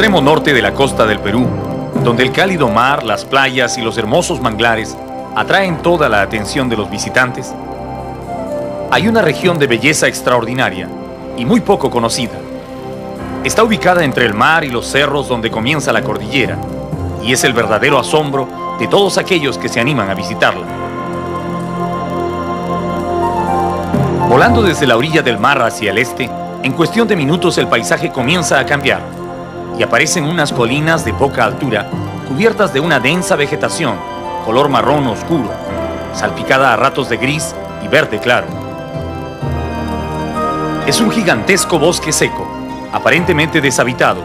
extremo norte de la costa del Perú, donde el cálido mar, las playas y los hermosos manglares atraen toda la atención de los visitantes, hay una región de belleza extraordinaria y muy poco conocida. Está ubicada entre el mar y los cerros donde comienza la cordillera, y es el verdadero asombro de todos aquellos que se animan a visitarla. Volando desde la orilla del mar hacia el este, en cuestión de minutos el paisaje comienza a cambiar y aparecen unas colinas de poca altura cubiertas de una densa vegetación, color marrón oscuro, salpicada a ratos de gris y verde claro. Es un gigantesco bosque seco, aparentemente deshabitado,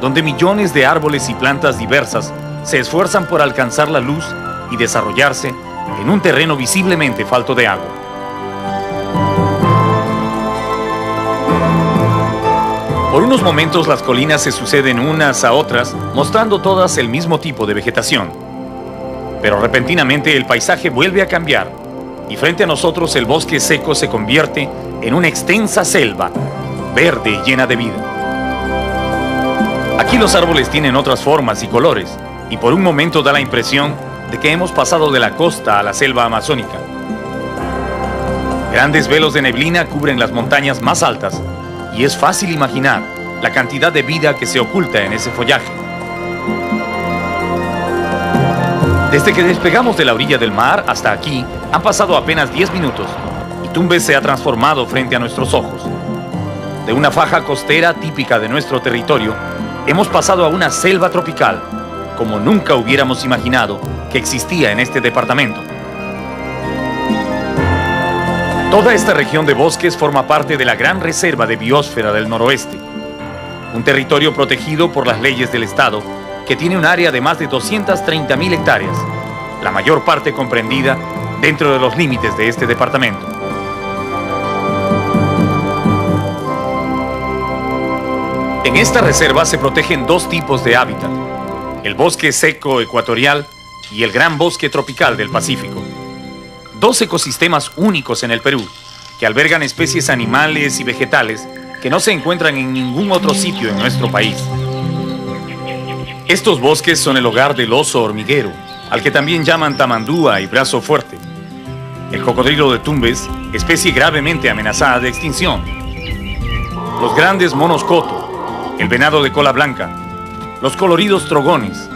donde millones de árboles y plantas diversas se esfuerzan por alcanzar la luz y desarrollarse en un terreno visiblemente falto de agua. Por unos momentos las colinas se suceden unas a otras, mostrando todas el mismo tipo de vegetación. Pero repentinamente el paisaje vuelve a cambiar y frente a nosotros el bosque seco se convierte en una extensa selva, verde y llena de vida. Aquí los árboles tienen otras formas y colores y por un momento da la impresión de que hemos pasado de la costa a la selva amazónica. Grandes velos de neblina cubren las montañas más altas y es fácil imaginar la cantidad de vida que se oculta en ese follaje. Desde que despegamos de la orilla del mar hasta aquí, han pasado apenas 10 minutos y Tumbes se ha transformado frente a nuestros ojos. De una faja costera típica de nuestro territorio, hemos pasado a una selva tropical, como nunca hubiéramos imaginado que existía en este departamento. Toda esta región de bosques forma parte de la Gran Reserva de Biosfera del Noroeste, un territorio protegido por las leyes del Estado que tiene un área de más de 230.000 hectáreas, la mayor parte comprendida dentro de los límites de este departamento. En esta reserva se protegen dos tipos de hábitat, el bosque seco ecuatorial y el gran bosque tropical del Pacífico. Dos ecosistemas únicos en el Perú, que albergan especies animales y vegetales que no se encuentran en ningún otro sitio en nuestro país. Estos bosques son el hogar del oso hormiguero, al que también llaman tamandúa y brazo fuerte, el cocodrilo de Tumbes, especie gravemente amenazada de extinción, los grandes monos coto, el venado de cola blanca, los coloridos trogones,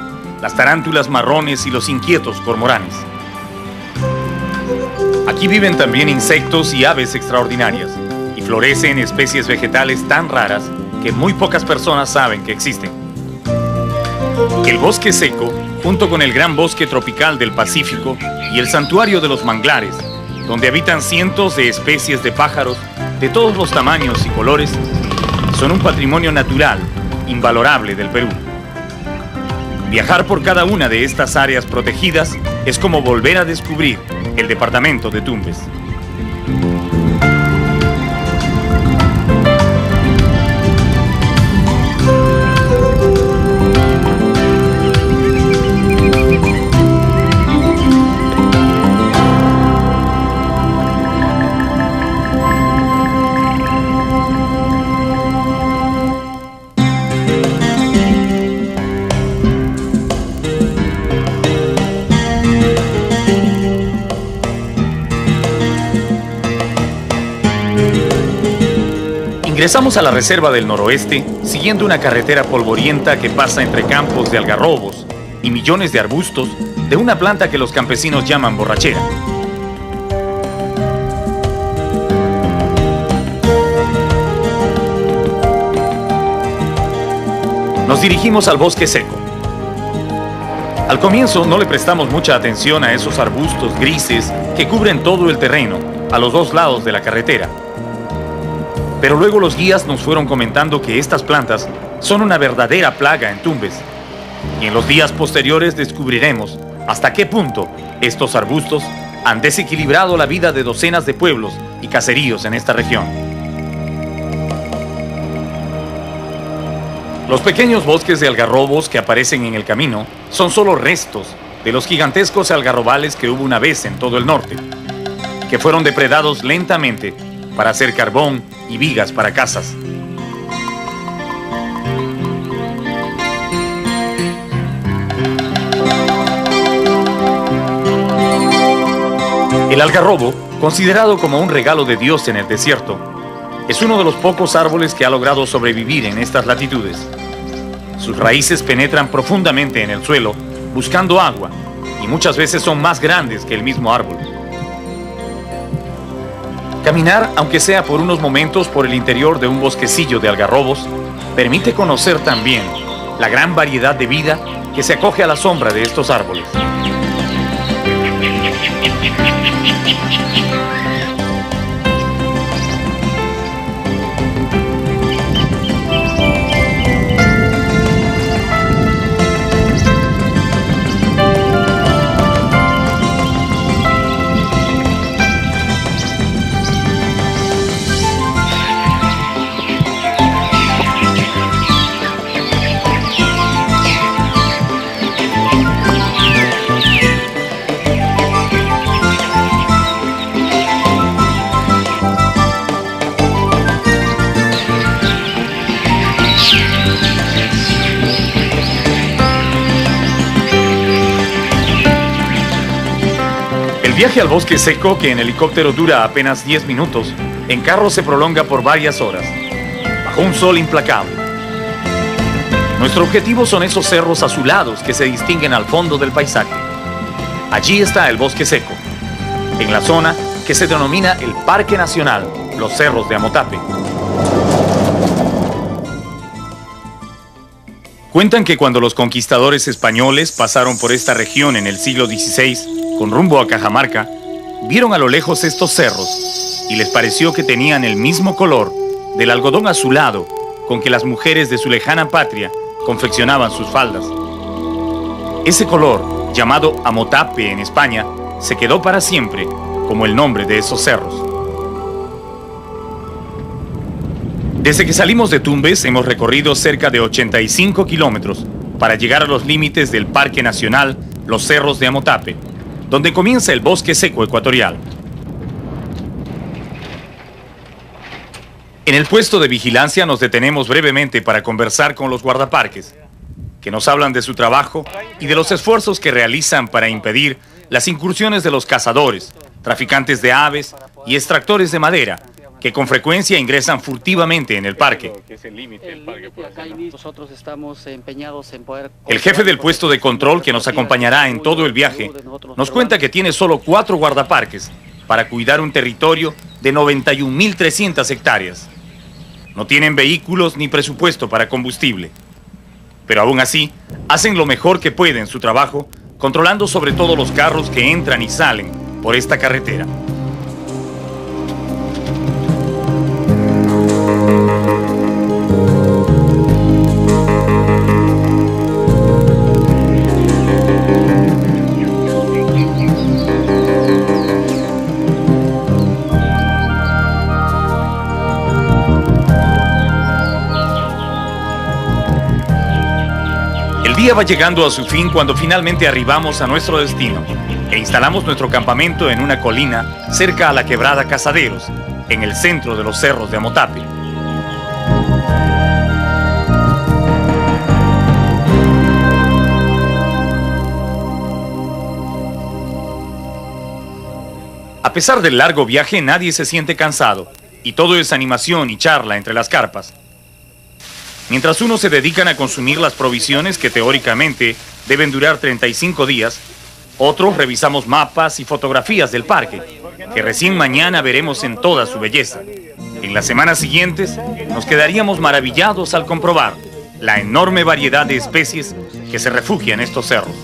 las tarántulas marrones y los inquietos cormoranes. Aquí viven también insectos y aves extraordinarias y florecen especies vegetales tan raras que muy pocas personas saben que existen. El bosque seco, junto con el gran bosque tropical del Pacífico y el santuario de los manglares, donde habitan cientos de especies de pájaros de todos los tamaños y colores, son un patrimonio natural invalorable del Perú. Viajar por cada una de estas áreas protegidas es como volver a descubrir el departamento de Tumbes. Ingresamos a la Reserva del Noroeste siguiendo una carretera polvorienta que pasa entre campos de algarrobos y millones de arbustos de una planta que los campesinos llaman borrachera. Nos dirigimos al bosque seco. Al comienzo no le prestamos mucha atención a esos arbustos grises que cubren todo el terreno a los dos lados de la carretera. Pero luego los guías nos fueron comentando que estas plantas son una verdadera plaga en Tumbes. Y en los días posteriores descubriremos hasta qué punto estos arbustos han desequilibrado la vida de docenas de pueblos y caseríos en esta región. Los pequeños bosques de algarrobos que aparecen en el camino son solo restos de los gigantescos algarrobales que hubo una vez en todo el norte, que fueron depredados lentamente para hacer carbón y vigas para casas. El algarrobo, considerado como un regalo de Dios en el desierto, es uno de los pocos árboles que ha logrado sobrevivir en estas latitudes. Sus raíces penetran profundamente en el suelo, buscando agua, y muchas veces son más grandes que el mismo árbol. Caminar, aunque sea por unos momentos por el interior de un bosquecillo de algarrobos, permite conocer también la gran variedad de vida que se acoge a la sombra de estos árboles. El viaje al bosque seco, que en helicóptero dura apenas 10 minutos, en carro se prolonga por varias horas, bajo un sol implacable. Nuestro objetivo son esos cerros azulados que se distinguen al fondo del paisaje. Allí está el bosque seco, en la zona que se denomina el Parque Nacional Los Cerros de Amotape. Cuentan que cuando los conquistadores españoles pasaron por esta región en el siglo XVI, con rumbo a Cajamarca, vieron a lo lejos estos cerros y les pareció que tenían el mismo color del algodón azulado con que las mujeres de su lejana patria confeccionaban sus faldas. Ese color, llamado Amotape en España, se quedó para siempre como el nombre de esos cerros. Desde que salimos de Tumbes hemos recorrido cerca de 85 kilómetros para llegar a los límites del Parque Nacional Los Cerros de Amotape, donde comienza el bosque seco ecuatorial. En el puesto de vigilancia nos detenemos brevemente para conversar con los guardaparques, que nos hablan de su trabajo y de los esfuerzos que realizan para impedir las incursiones de los cazadores, traficantes de aves y extractores de madera, que con frecuencia ingresan furtivamente en el parque. Nosotros estamos empeñados en poder... El jefe del puesto de control, que nos acompañará en todo el viaje, nos cuenta que tiene solo 4 guardaparques para cuidar un territorio de 91.300 hectáreas. No tienen vehículos ni presupuesto para combustible, pero aún así hacen lo mejor que pueden su trabajo, controlando sobre todo los carros que entran y salen por esta carretera. El día va llegando a su fin cuando finalmente arribamos a nuestro destino e instalamos nuestro campamento en una colina cerca a la quebrada Casaderos, en el centro de los cerros de Amotape. A pesar del largo viaje, nadie se siente cansado y todo es animación y charla entre las carpas. Mientras unos se dedican a consumir las provisiones que teóricamente deben durar 35 días, otros revisamos mapas y fotografías del parque, que recién mañana veremos en toda su belleza. En las semanas siguientes nos quedaríamos maravillados al comprobar la enorme variedad de especies que se refugian en estos cerros.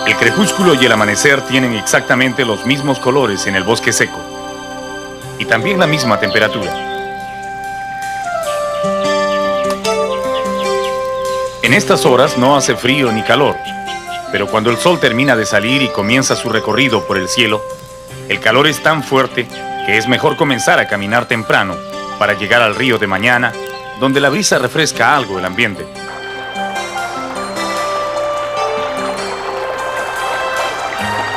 El crepúsculo y el amanecer tienen exactamente los mismos colores en el bosque seco y también la misma temperatura. En estas horas no hace frío ni calor, pero cuando el sol termina de salir y comienza su recorrido por el cielo, el calor es tan fuerte que es mejor comenzar a caminar temprano para llegar al río de mañana, donde la brisa refresca algo el ambiente.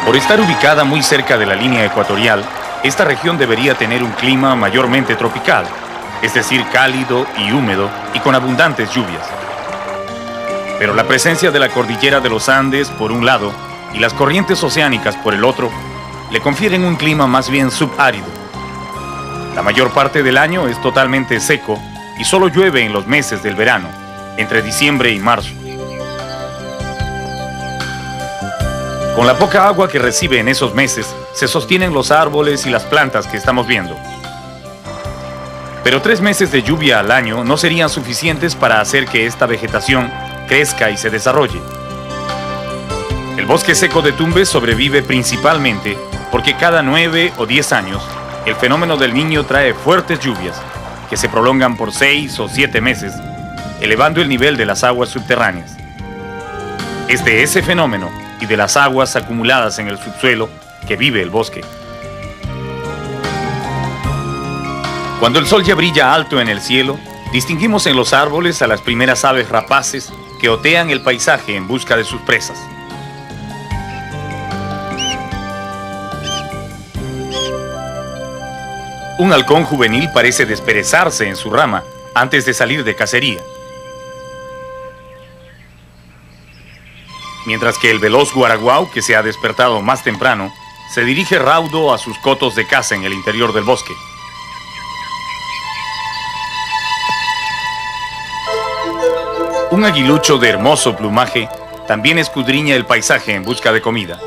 Por estar ubicada muy cerca de la línea ecuatorial, esta región debería tener un clima mayormente tropical, es decir, cálido y húmedo y con abundantes lluvias. Pero la presencia de la cordillera de los Andes, por un lado, y las corrientes oceánicas, por el otro, le confieren un clima más bien subárido. La mayor parte del año es totalmente seco y solo llueve en los meses del verano, entre diciembre y marzo. Con la poca agua que recibe en esos meses, se sostienen los árboles y las plantas que estamos viendo. Pero 3 meses de lluvia al año no serían suficientes para hacer que esta vegetación crezca y se desarrolle. El bosque seco de Tumbes sobrevive principalmente porque cada 9 o 10 años el fenómeno del Niño trae fuertes lluvias que se prolongan por 6 o 7 meses, elevando el nivel de las aguas subterráneas. Es de ese fenómeno y de las aguas acumuladas en el subsuelo que vive el bosque. Cuando el sol ya brilla alto en el cielo, distinguimos en los árboles a las primeras aves rapaces que otean el paisaje en busca de sus presas. Un halcón juvenil parece desperezarse en su rama antes de salir de cacería, mientras que el veloz guaraguao, que se ha despertado más temprano, se dirige raudo a sus cotos de caza en el interior del bosque. Un aguilucho de hermoso plumaje también escudriña el paisaje en busca de comida.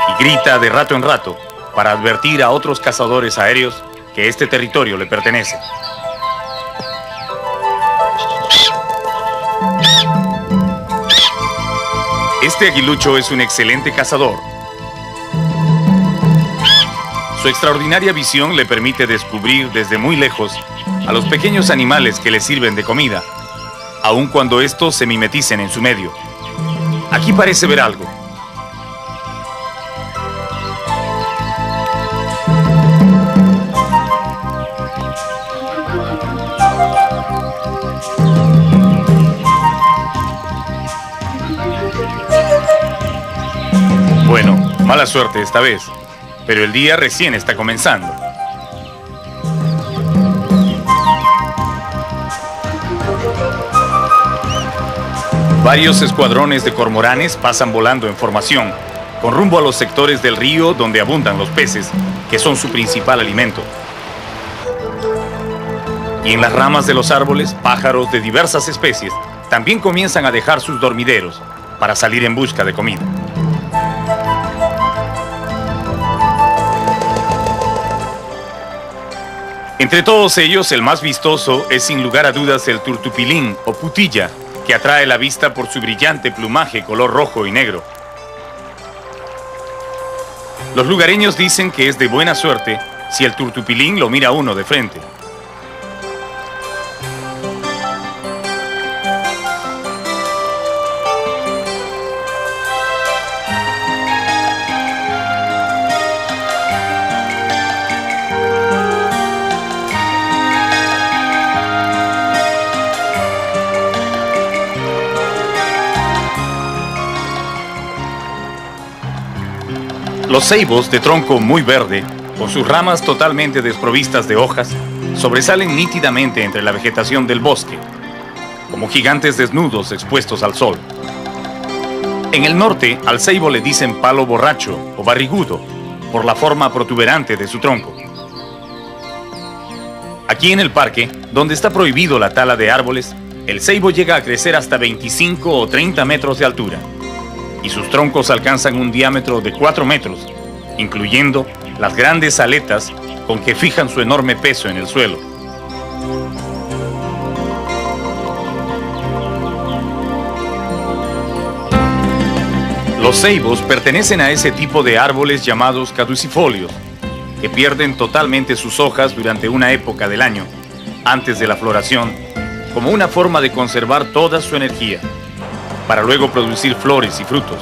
Y grita de rato en rato para advertir a otros cazadores aéreos que este territorio le pertenece. Este aguilucho es un excelente cazador. Su extraordinaria visión le permite descubrir desde muy lejos a los pequeños animales que le sirven de comida, aun cuando estos se mimeticen en su medio. Aquí parece ver algo. Bueno, mala suerte esta vez, pero el día recién está comenzando. Varios escuadrones de cormoranes pasan volando en formación, con rumbo a los sectores del río donde abundan los peces, que son su principal alimento. Y en las ramas de los árboles, pájaros de diversas especies también comienzan a dejar sus dormideros para salir en busca de comida. Entre todos ellos, el más vistoso es sin lugar a dudas el turtupilín o putilla, que atrae la vista por su brillante plumaje color rojo y negro. Los lugareños dicen que es de buena suerte si el turtupilín lo mira a uno de frente. Los ceibos de tronco muy verde, con sus ramas totalmente desprovistas de hojas, sobresalen nítidamente entre la vegetación del bosque, como gigantes desnudos expuestos al sol. En el norte, al ceibo le dicen palo borracho o barrigudo, por la forma protuberante de su tronco. Aquí en el parque, donde está prohibido la tala de árboles, el ceibo llega a crecer hasta 25 o 30 metros de altura, y sus troncos alcanzan un diámetro de 4 metros, incluyendo las grandes aletas con que fijan su enorme peso en el suelo. Los ceibos pertenecen a ese tipo de árboles llamados caducifolios, que pierden totalmente sus hojas durante una época del año, antes de la floración, como una forma de conservar toda su energía, para luego producir flores y frutos.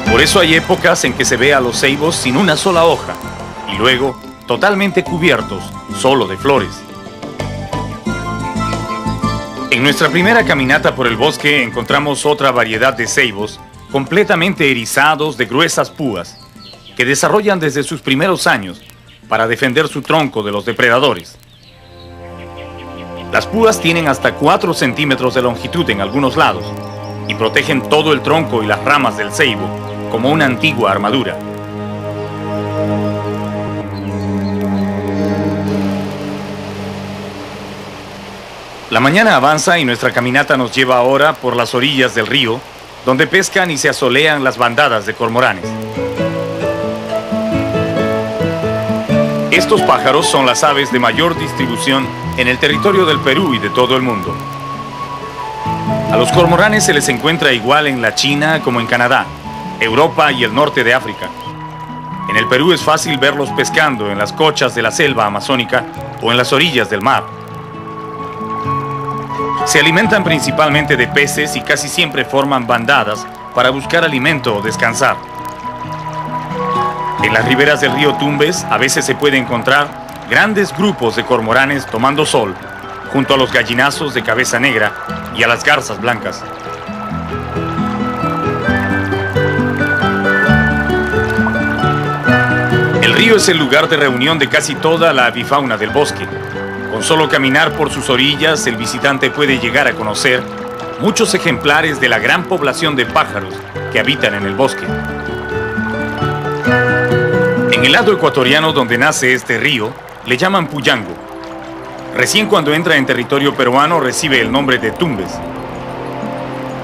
Por eso hay épocas en que se ve a los ceibos sin una sola hoja, y luego totalmente cubiertos solo de flores. En nuestra primera caminata por el bosque encontramos otra variedad de ceibos completamente erizados de gruesas púas que desarrollan desde sus primeros años para defender su tronco de los depredadores. Las púas tienen hasta 4 centímetros de longitud en algunos lados y protegen todo el tronco y las ramas del ceibo como una antigua armadura. La mañana avanza y nuestra caminata nos lleva ahora por las orillas del río, donde pescan y se asolean las bandadas de cormoranes. Estos pájaros son las aves de mayor distribución en el territorio del Perú y de todo el mundo. A los cormoranes se les encuentra igual en la China como en Canadá, Europa y el norte de África. En el Perú es fácil verlos pescando en las cochas de la selva amazónica o en las orillas del mar. Se alimentan principalmente de peces y casi siempre forman bandadas para buscar alimento o descansar. En las riberas del río Tumbes a veces se puede encontrar grandes grupos de cormoranes tomando sol junto a los gallinazos de cabeza negra y a las garzas blancas. El río es el lugar de reunión de casi toda la avifauna del bosque. Con solo caminar por sus orillas, el visitante puede llegar a conocer muchos ejemplares de la gran población de pájaros que habitan en el bosque. En el lado ecuatoriano donde nace este río, le llaman Puyango. Recién cuando entra en territorio peruano recibe el nombre de Tumbes.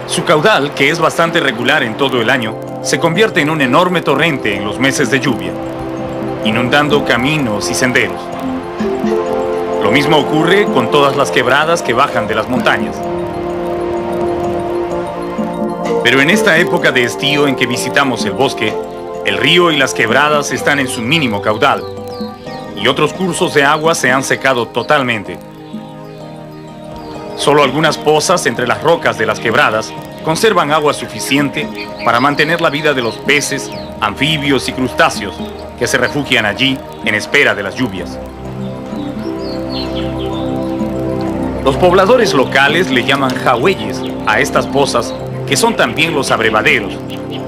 Su caudal, que es bastante regular en todo el año, se convierte en un enorme torrente en los meses de lluvia, inundando caminos y senderos. Lo mismo ocurre con todas las quebradas que bajan de las montañas. Pero en esta época de estío en que visitamos el bosque, el río y las quebradas están en su mínimo caudal, y otros cursos de agua se han secado totalmente. Solo algunas pozas entre las rocas de las quebradas conservan agua suficiente para mantener la vida de los peces, anfibios y crustáceos que se refugian allí en espera de las lluvias. Los pobladores locales le llaman jagüeyes a estas pozas, que son también los abrevaderos,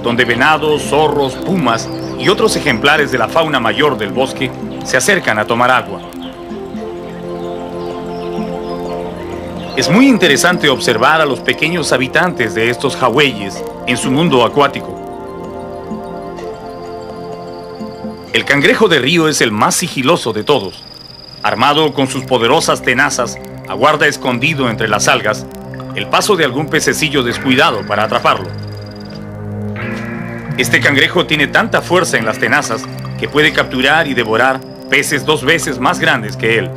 donde venados, zorros, pumas y otros ejemplares de la fauna mayor del bosque se acercan a tomar agua. Es muy interesante observar a los pequeños habitantes de estos jagüeyes en su mundo acuático. El cangrejo de río es el más sigiloso de todos. Armado con sus poderosas tenazas, aguarda escondido entre las algas el paso de algún pececillo descuidado para atraparlo. Este cangrejo tiene tanta fuerza en las tenazas que puede capturar y devorar peces 2 veces más grandes que él.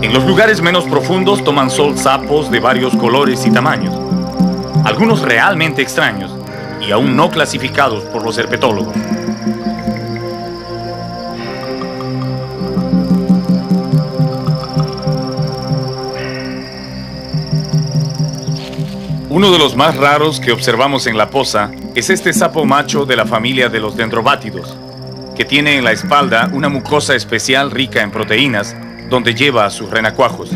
En los lugares menos profundos toman sol sapos de varios colores y tamaños, algunos realmente extraños y aún no clasificados por los herpetólogos. Uno de los más raros que observamos en la poza es este sapo macho de la familia de los dendrobátidos, que tiene en la espalda una mucosa especial rica en proteínas, donde lleva a sus renacuajos.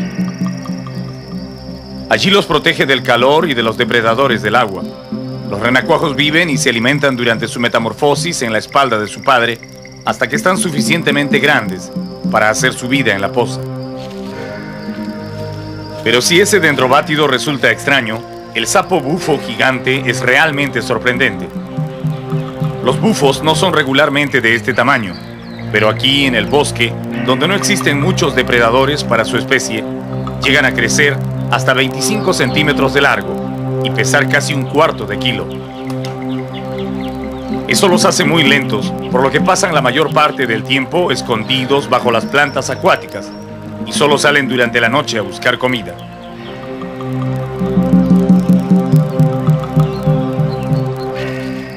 Allí los protege del calor y de los depredadores del agua. Los renacuajos viven y se alimentan durante su metamorfosis en la espalda de su padre hasta que están suficientemente grandes para hacer su vida en la poza. Pero si ese dendrobátido resulta extraño, el sapo bufo gigante es realmente sorprendente. Los bufos no son regularmente de este tamaño, pero aquí en el bosque, donde no existen muchos depredadores para su especie, llegan a crecer hasta 25 centímetros de largo y pesar casi 1/4 kilo. Eso los hace muy lentos, por lo que pasan la mayor parte del tiempo escondidos bajo las plantas acuáticas y solo salen durante la noche a buscar comida.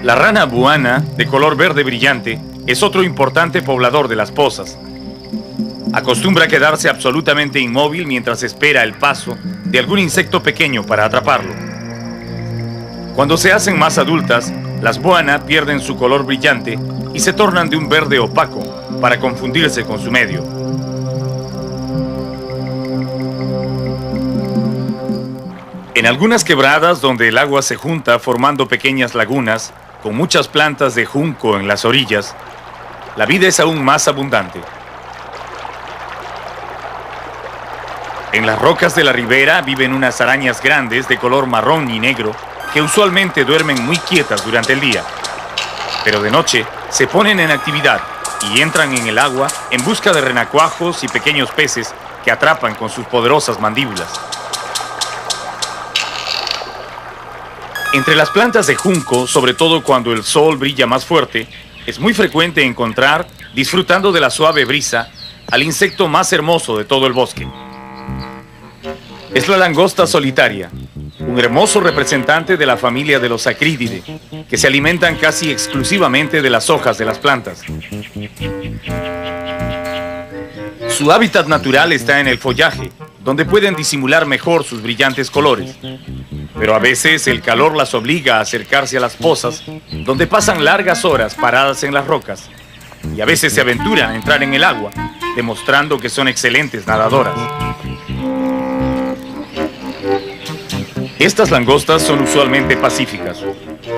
La rana buana, de color verde brillante, es otro importante poblador de las pozas. Acostumbra quedarse absolutamente inmóvil mientras espera el paso de algún insecto pequeño para atraparlo. Cuando se hacen más adultas, las buana pierden su color brillante y se tornan de un verde opaco para confundirse con su medio. En algunas quebradas donde el agua se junta formando pequeñas lagunas, con muchas plantas de junco en las orillas, la vida es aún más abundante. En las rocas de la ribera viven unas arañas grandes de color marrón y negro que usualmente duermen muy quietas durante el día, pero de noche se ponen en actividad y entran en el agua en busca de renacuajos y pequeños peces que atrapan con sus poderosas mandíbulas. Entre las plantas de junco, sobre todo cuando el sol brilla más fuerte, es muy frecuente encontrar, disfrutando de la suave brisa, al insecto más hermoso de todo el bosque. Es la langosta solitaria, un hermoso representante de la familia de los Acrididae, que se alimentan casi exclusivamente de las hojas de las plantas. Su hábitat natural está en el follaje, donde pueden disimular mejor sus brillantes colores. Pero a veces el calor las obliga a acercarse a las pozas, donde pasan largas horas paradas en las rocas, y a veces se aventuran a entrar en el agua, demostrando que son excelentes nadadoras. Estas langostas son usualmente pacíficas,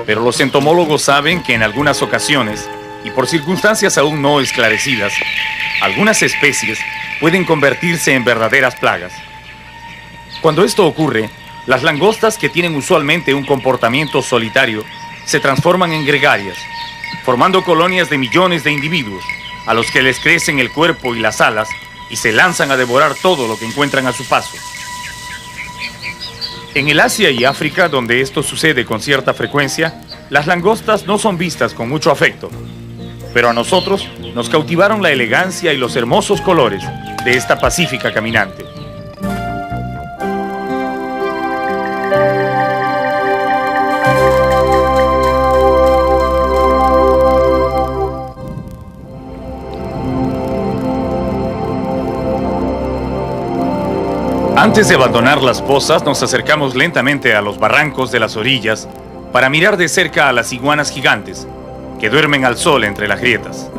pero los entomólogos saben que en algunas ocasiones, y por circunstancias aún no esclarecidas, algunas especies pueden convertirse en verdaderas plagas. Cuando esto ocurre, las langostas, que tienen usualmente un comportamiento solitario, se transforman en gregarias, formando colonias de millones de individuos, a los que les crecen el cuerpo y las alas y se lanzan a devorar todo lo que encuentran a su paso. En el Asia y África, donde esto sucede con cierta frecuencia, las langostas no son vistas con mucho afecto, pero a nosotros nos cautivaron la elegancia y los hermosos colores de esta pacífica caminante. Antes de abandonar las pozas, nos acercamos lentamente a los barrancos de las orillas para mirar de cerca a las iguanas gigantes, que duermen al sol entre las grietas.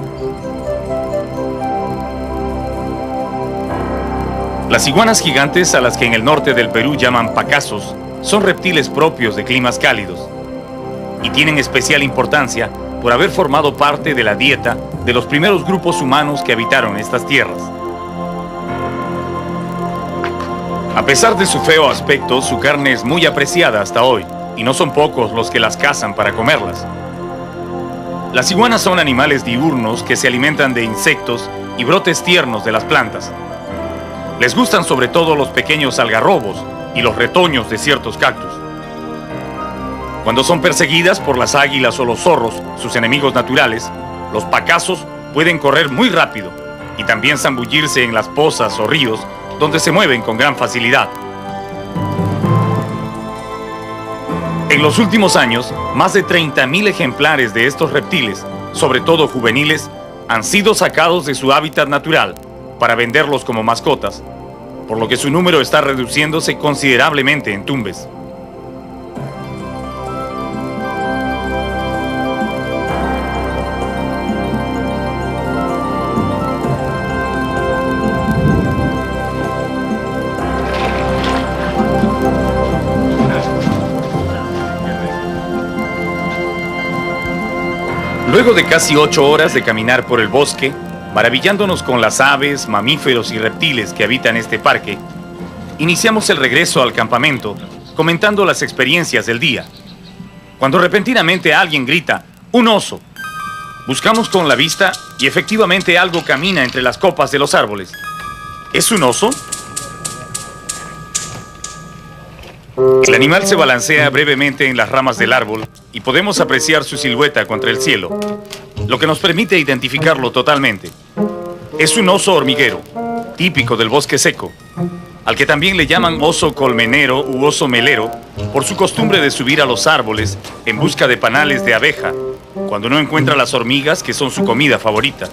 Las iguanas gigantes, a las que en el norte del Perú llaman pacasos, son reptiles propios de climas cálidos y tienen especial importancia por haber formado parte de la dieta de los primeros grupos humanos que habitaron estas tierras. A pesar de su feo aspecto, su carne es muy apreciada hasta hoy, y no son pocos los que las cazan para comerlas. Las iguanas son animales diurnos que se alimentan de insectos y brotes tiernos de las plantas. Les gustan sobre todo los pequeños algarrobos y los retoños de ciertos cactus. Cuando son perseguidas por las águilas o los zorros, sus enemigos naturales, los pacasos pueden correr muy rápido y también zambullirse en las pozas o ríos, donde se mueven con gran facilidad. En los últimos años, más de 30.000 ejemplares de estos reptiles, sobre todo juveniles, han sido sacados de su hábitat natural para venderlos como mascotas, por lo que su número está reduciéndose considerablemente en Tumbes. Luego de casi 8 horas de caminar por el bosque, maravillándonos con las aves, mamíferos y reptiles que habitan este parque, iniciamos el regreso al campamento, comentando las experiencias del día, cuando repentinamente alguien grita: ¡un oso! Buscamos con la vista y efectivamente algo camina entre las copas de los árboles. ¿Es un oso? El animal se balancea brevemente en las ramas del árbol y podemos apreciar su silueta contra el cielo, lo que nos permite identificarlo totalmente. Es un oso hormiguero, típico del bosque seco, al que también le llaman oso colmenero u oso melero, por su costumbre de subir a los árboles en busca de panales de abeja, cuando no encuentra las hormigas que son su comida favorita.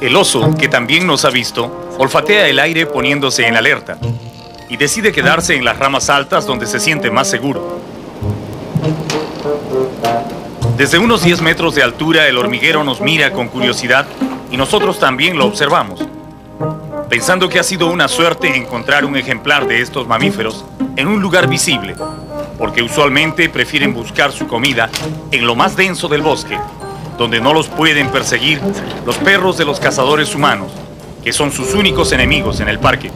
El oso, que también nos ha visto, olfatea el aire poniéndose en alerta y decide quedarse en las ramas altas donde se siente más seguro. Desde unos 10 metros de altura, el hormiguero nos mira con curiosidad y nosotros también lo observamos. pensando que ha sido una suerte encontrar un ejemplar de estos mamíferos en un lugar visible, porque usualmente prefieren buscar su comida en lo más denso del bosque, donde no los pueden perseguir los perros de los cazadores humanos, que son sus únicos enemigos en el parque.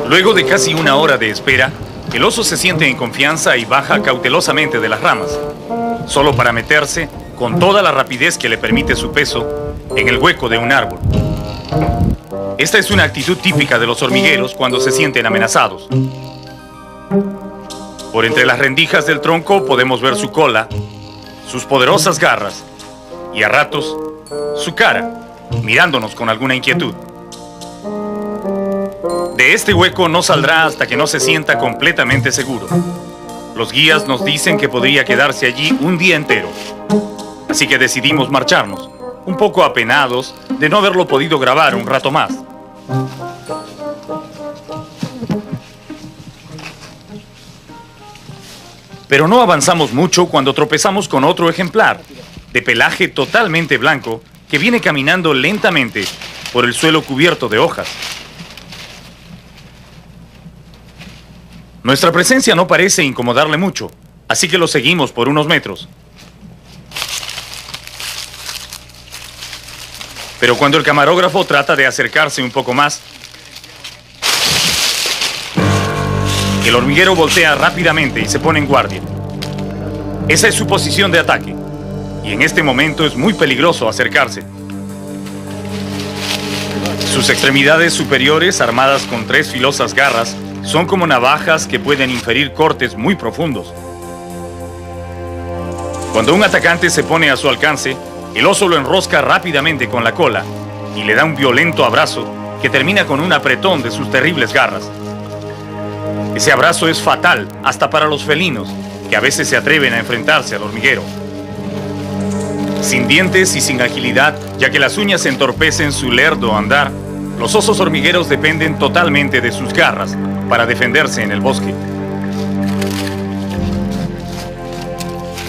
Luego de casi una hora de espera, el oso se siente en confianza y baja cautelosamente de las ramas, solo para meterse, con toda la rapidez que le permite su peso, en el hueco de un árbol. Esta es una actitud típica de los hormigueros cuando se sienten amenazados. Por entre las rendijas del tronco podemos ver su cola, sus poderosas garras y a ratos su cara, mirándonos con alguna inquietud. De este hueco no saldrá hasta que no se sienta completamente seguro. Los guías nos dicen que podría quedarse allí un día entero. Así que decidimos marcharnos, un poco apenados de no haberlo podido grabar un rato más. Pero no avanzamos mucho cuando tropezamos con otro ejemplar, de pelaje totalmente blanco, que viene caminando lentamente por el suelo cubierto de hojas. Nuestra presencia no parece incomodarle mucho, así que lo seguimos por unos metros. Pero cuando el camarógrafo trata de acercarse un poco más, el hormiguero voltea rápidamente y se pone en guardia. Esa es su posición de ataque, y en este momento es muy peligroso acercarse. Sus extremidades superiores, armadas con 3 filosas garras, son como navajas que pueden inferir cortes muy profundos. Cuando un atacante se pone a su alcance, el oso lo enrosca rápidamente con la cola y le da un violento abrazo que termina con un apretón de sus terribles garras. Ese abrazo es fatal hasta para los felinos, que a veces se atreven a enfrentarse al hormiguero. Sin dientes y sin agilidad, ya que las uñas entorpecen su lerdo andar, los osos hormigueros dependen totalmente de sus garras para defenderse en el bosque.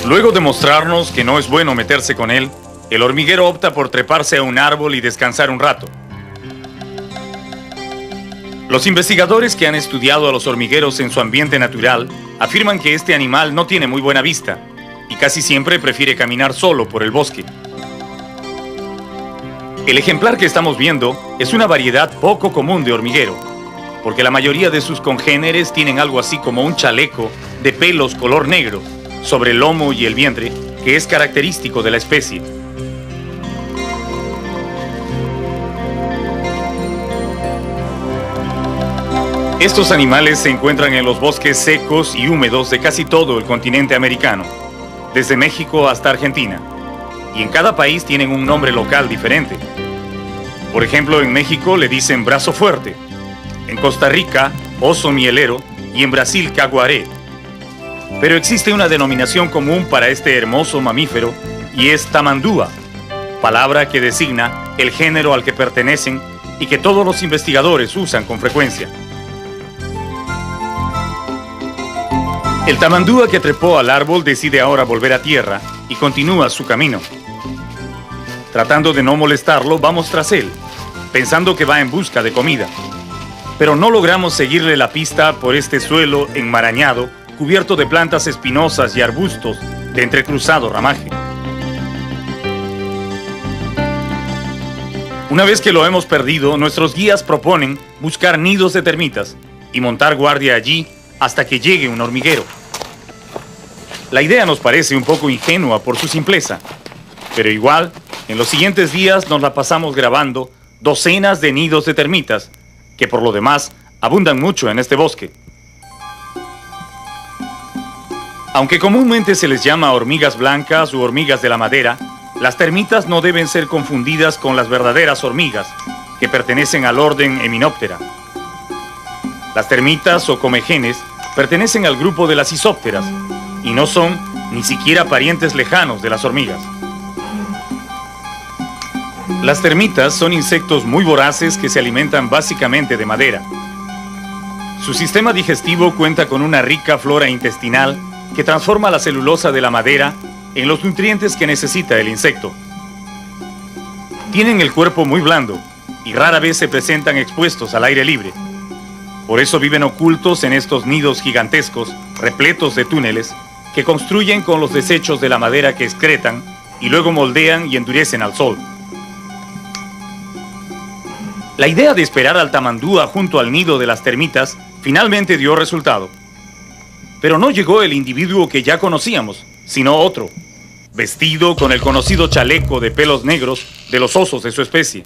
Luego de mostrarnos que no es bueno meterse con él, el hormiguero opta por treparse a un árbol y descansar un rato. Los investigadores que han estudiado a los hormigueros en su ambiente natural afirman que este animal no tiene muy buena vista y casi siempre prefiere caminar solo por el bosque. El ejemplar que estamos viendo es una variedad poco común de hormiguero, porque la mayoría de sus congéneres tienen algo así como un chaleco de pelos color negro sobre el lomo y el vientre, que es característico de la especie. Estos animales se encuentran en los bosques secos y húmedos de casi todo el continente americano, desde México hasta Argentina, y en cada país tienen un nombre local diferente. Por ejemplo, en México le dicen brazo fuerte, en Costa Rica, oso mielero, y en Brasil, caguaré. Pero existe una denominación común para este hermoso mamífero, y es tamandúa, palabra que designa el género al que pertenecen y que todos los investigadores usan con frecuencia. El tamandúa que trepó al árbol decide ahora volver a tierra y continúa su camino. Tratando de no molestarlo, vamos tras él, pensando que va en busca de comida. Pero no logramos seguirle la pista por este suelo enmarañado, cubierto de plantas espinosas y arbustos de entrecruzado ramaje. Una vez que lo hemos perdido, nuestros guías proponen buscar nidos de termitas y montar guardia allí hasta que llegue un hormiguero. La idea nos parece un poco ingenua por su simpleza, pero igual, en los siguientes días nos la pasamos grabando docenas de nidos de termitas, que por lo demás abundan mucho en este bosque. Aunque comúnmente se les llama hormigas blancas u hormigas de la madera, las termitas no deben ser confundidas con las verdaderas hormigas, que pertenecen al orden Hymenoptera. Las termitas o comegenes pertenecen al grupo de las isópteras y no son ni siquiera parientes lejanos de las hormigas. Las termitas son insectos muy voraces que se alimentan básicamente de madera. Su sistema digestivo cuenta con una rica flora intestinal que transforma la celulosa de la madera en los nutrientes que necesita el insecto. Tienen el cuerpo muy blando y rara vez se presentan expuestos al aire libre. Por eso viven ocultos en estos nidos gigantescos, repletos de túneles, que construyen con los desechos de la madera que excretan y luego moldean y endurecen al sol. La idea de esperar al tamandúa junto al nido de las termitas finalmente dio resultado. Pero no llegó el individuo que ya conocíamos, sino otro, vestido con el conocido chaleco de pelos negros de los osos de su especie.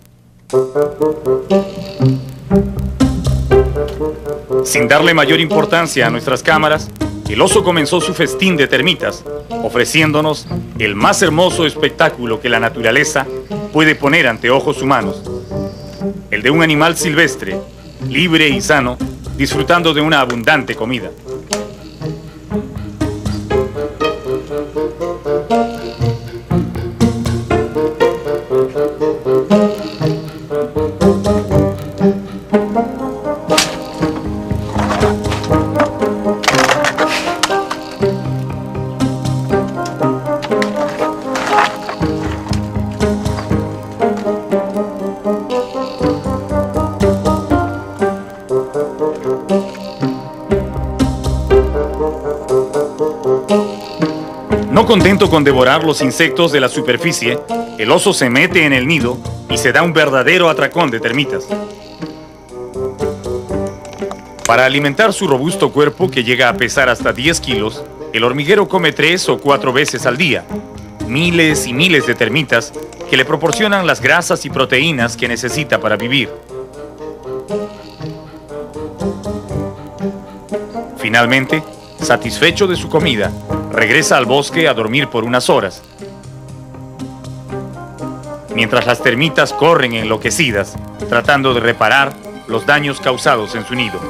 Sin darle mayor importancia a nuestras cámaras, el oso comenzó su festín de termitas, ofreciéndonos el más hermoso espectáculo que la naturaleza puede poner ante ojos humanos. El de un animal silvestre, libre y sano, disfrutando de una abundante comida. No contento con devorar los insectos de la superficie, el oso se mete en el nido y se da un verdadero atracón de termitas. Para alimentar su robusto cuerpo, que llega a pesar hasta 10 kilos, el hormiguero come 3 o 4 veces al día, miles y miles de termitas que le proporcionan las grasas y proteínas que necesita para vivir. Finalmente, satisfecho de su comida, regresa al bosque a dormir por unas horas. Mientras las termitas corren enloquecidas, tratando de reparar los daños causados en su nido.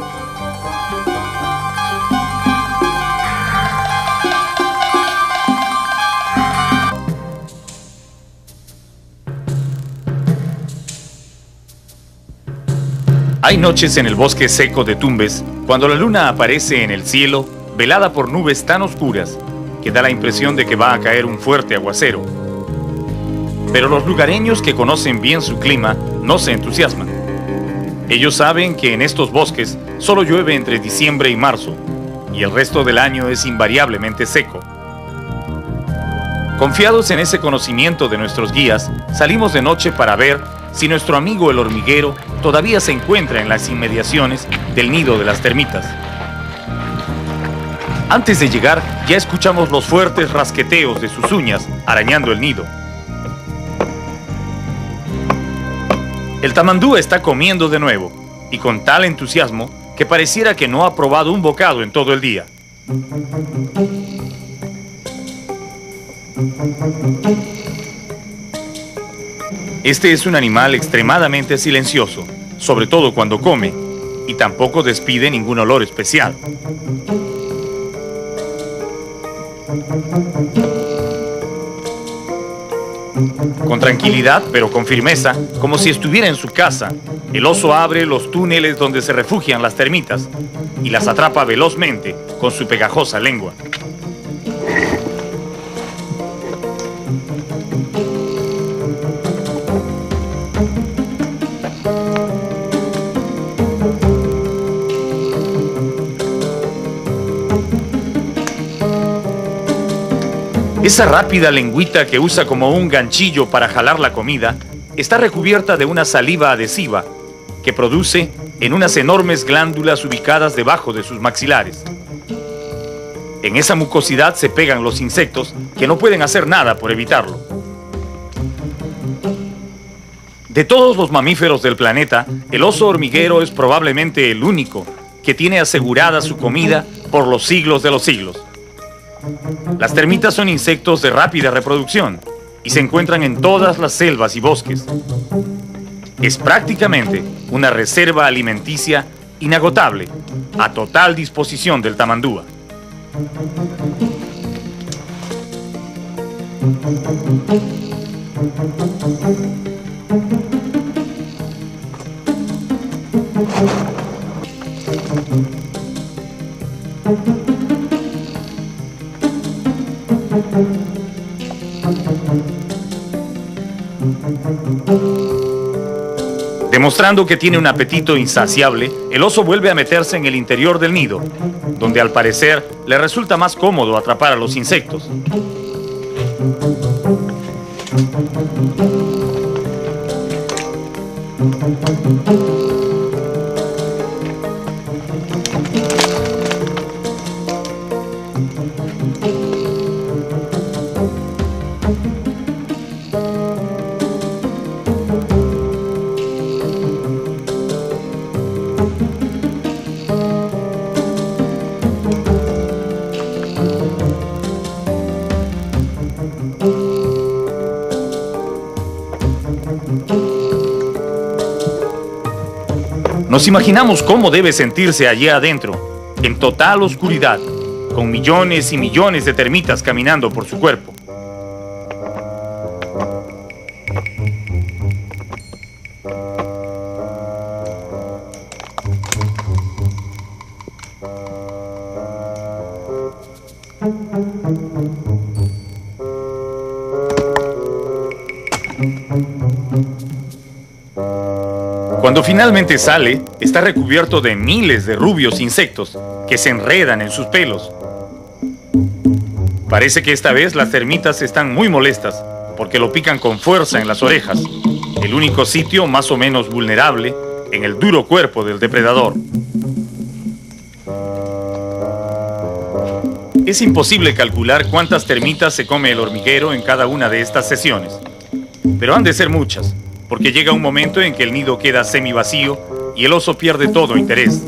Hay noches en el bosque seco de Tumbes, cuando la luna aparece en el cielo, velada por nubes tan oscuras que da la impresión de que va a caer un fuerte aguacero. Pero los lugareños, que conocen bien su clima, no se entusiasman. Ellos saben que en estos bosques solo llueve entre diciembre y marzo, y el resto del año es invariablemente seco. Confiados en ese conocimiento de nuestros guías, salimos de noche para ver si nuestro amigo el hormiguero todavía se encuentra en las inmediaciones del nido de las termitas. Antes de llegar, ya escuchamos los fuertes rasqueteos de sus uñas arañando el nido. El tamandúa está comiendo de nuevo, y con tal entusiasmo que pareciera que no ha probado un bocado en todo el día. Este es un animal extremadamente silencioso, sobre todo cuando come, y tampoco despide ningún olor especial. Con tranquilidad, pero con firmeza, como si estuviera en su casa, el oso abre los túneles donde se refugian las termitas y las atrapa velozmente con su pegajosa lengua. Esa rápida lengüita que usa como un ganchillo para jalar la comida está recubierta de una saliva adhesiva que produce en unas enormes glándulas ubicadas debajo de sus maxilares. En esa mucosidad se pegan los insectos, que no pueden hacer nada por evitarlo. De todos los mamíferos del planeta, el oso hormiguero es probablemente el único que tiene asegurada su comida por los siglos de los siglos. Las termitas son insectos de rápida reproducción y se encuentran en todas las selvas y bosques. Es prácticamente una reserva alimenticia inagotable, a total disposición del tamandúa. Demostrando que tiene un apetito insaciable, el oso vuelve a meterse en el interior del nido, donde al parecer le resulta más cómodo atrapar a los insectos. Nos imaginamos cómo debe sentirse allí adentro, en total oscuridad, con millones y millones de termitas caminando por su cuerpo. Cuando finalmente sale, está recubierto de miles de rubios insectos que se enredan en sus pelos. Parece que esta vez las termitas están muy molestas porque lo pican con fuerza en las orejas, el único sitio más o menos vulnerable en el duro cuerpo del depredador. Es imposible calcular cuántas termitas se come el hormiguero en cada una de estas sesiones, pero han de ser muchas, porque llega un momento en que el nido queda semivacío y el oso pierde todo interés.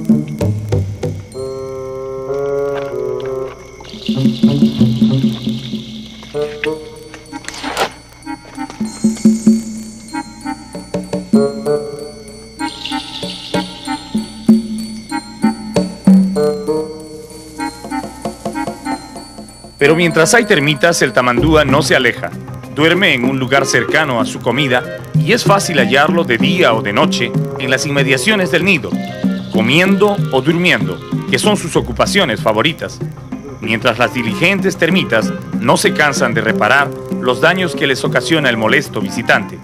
Pero mientras hay termitas, el tamandúa no se aleja. Duerme en un lugar cercano a su comida y es fácil hallarlo de día o de noche en las inmediaciones del nido, comiendo o durmiendo, que son sus ocupaciones favoritas, mientras las diligentes termitas no se cansan de reparar los daños que les ocasiona el molesto visitante.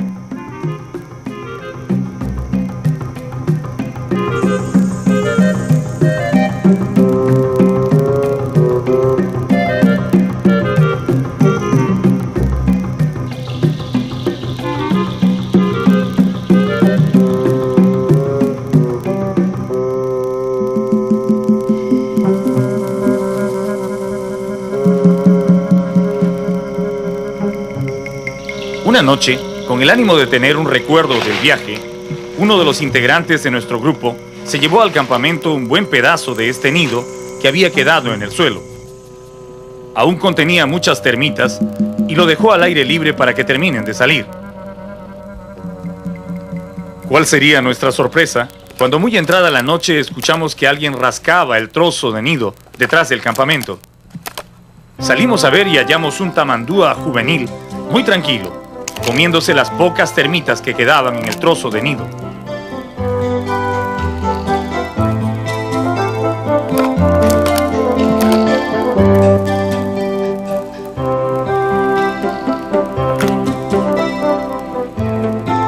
Una noche, con el ánimo de tener un recuerdo del viaje, uno de los integrantes de nuestro grupo se llevó al campamento un buen pedazo de este nido que había quedado en el suelo. Aún contenía muchas termitas y lo dejó al aire libre para que terminen de salir. ¿Cuál sería nuestra sorpresa cuando muy entrada la noche escuchamos que alguien rascaba el trozo de nido detrás del campamento? Salimos a ver y hallamos un tamandúa juvenil muy tranquilo, comiéndose las pocas termitas que quedaban en el trozo de nido.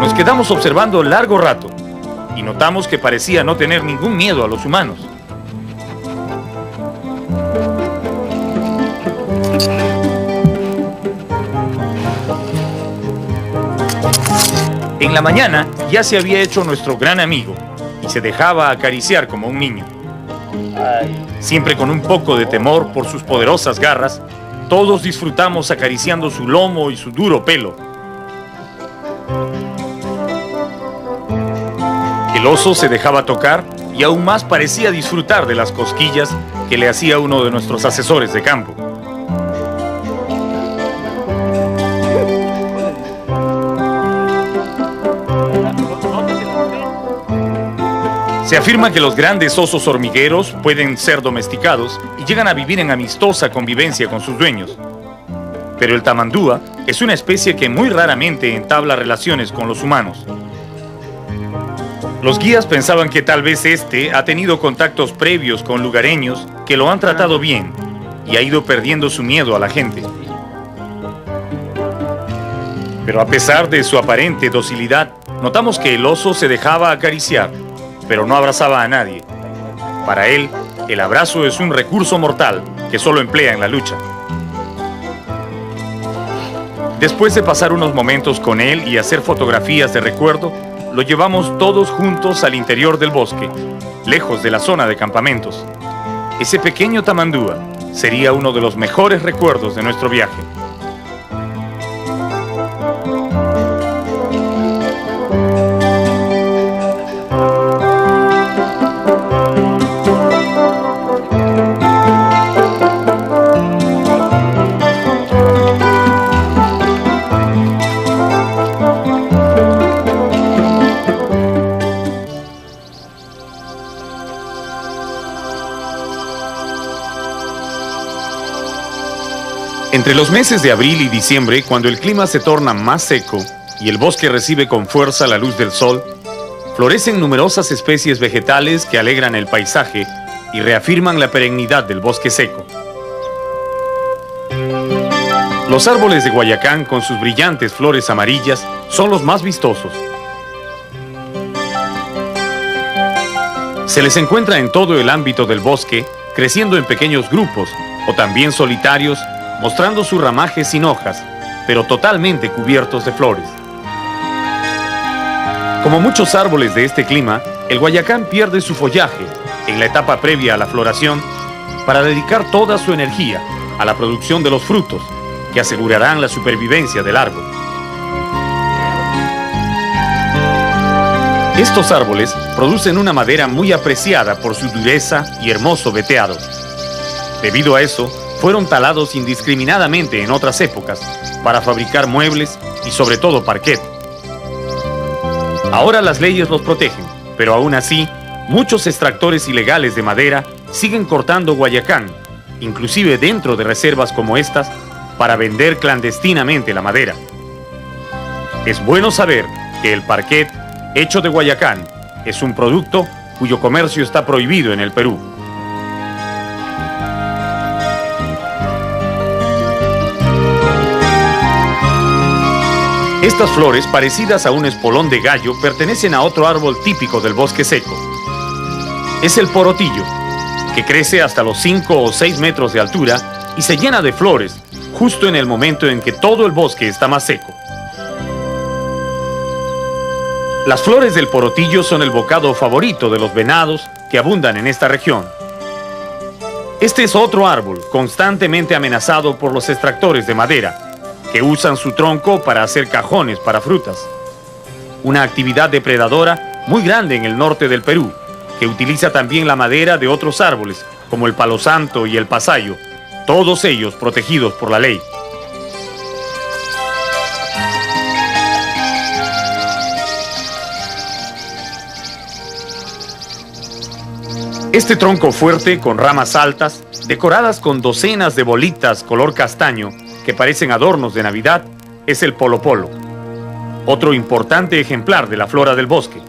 Nos quedamos observando largo rato y notamos que parecía no tener ningún miedo a los humanos. En la mañana ya se había hecho nuestro gran amigo y se dejaba acariciar como un niño. Siempre con un poco de temor por sus poderosas garras, todos disfrutamos acariciando su lomo y su duro pelo. El oso se dejaba tocar y aún más parecía disfrutar de las cosquillas que le hacía uno de nuestros asesores de campo. Se afirma que los grandes osos hormigueros pueden ser domesticados y llegan a vivir en amistosa convivencia con sus dueños. Pero el tamandúa es una especie que muy raramente entabla relaciones con los humanos. Los guías pensaban que tal vez este ha tenido contactos previos con lugareños que lo han tratado bien y ha ido perdiendo su miedo a la gente. Pero a pesar de su aparente docilidad, notamos que el oso se dejaba acariciar, pero no abrazaba a nadie. Para él, el abrazo es un recurso mortal que solo emplea en la lucha. Después de pasar unos momentos con él y hacer fotografías de recuerdo, lo llevamos todos juntos al interior del bosque, lejos de la zona de campamentos. Ese pequeño tamandúa sería uno de los mejores recuerdos de nuestro viaje. Entre los meses de abril y diciembre, cuando el clima se torna más seco y el bosque recibe con fuerza la luz del sol, florecen numerosas especies vegetales que alegran el paisaje y reafirman la perennidad del bosque seco. Los árboles de Guayacán, con sus brillantes flores amarillas, son los más vistosos. Se les encuentra en todo el ámbito del bosque, creciendo en pequeños grupos o también solitarios, mostrando su ramaje sin hojas, pero totalmente cubiertos de flores. Como muchos árboles de este clima, el Guayacán pierde su follaje en la etapa previa a la floración para dedicar toda su energía a la producción de los frutos que asegurarán la supervivencia del árbol. Estos árboles producen una madera muy apreciada por su dureza y hermoso veteado. Debido a eso, fueron talados indiscriminadamente en otras épocas para fabricar muebles y sobre todo parquet. Ahora las leyes los protegen, pero aún así, muchos extractores ilegales de madera siguen cortando Guayacán, inclusive dentro de reservas como estas, para vender clandestinamente la madera. Es bueno saber que el parquet hecho de Guayacán es un producto cuyo comercio está prohibido en el Perú. Estas flores, parecidas a un espolón de gallo, pertenecen a otro árbol típico del bosque seco. Es el porotillo, que crece hasta los 5 o 6 metros de altura y se llena de flores justo en el momento en que todo el bosque está más seco. Las flores del porotillo son el bocado favorito de los venados que abundan en esta región. Este es otro árbol constantemente amenazado por los extractores de madera, que usan su tronco para hacer cajones para frutas. Una actividad depredadora muy grande en el norte del Perú, que utiliza también la madera de otros árboles, como el palo santo y el pasayo, todos ellos protegidos por la ley. Este tronco fuerte, con ramas altas, decoradas con docenas de bolitas color castaño, que parecen adornos de Navidad, es el polopolo, otro importante ejemplar de la flora del bosque.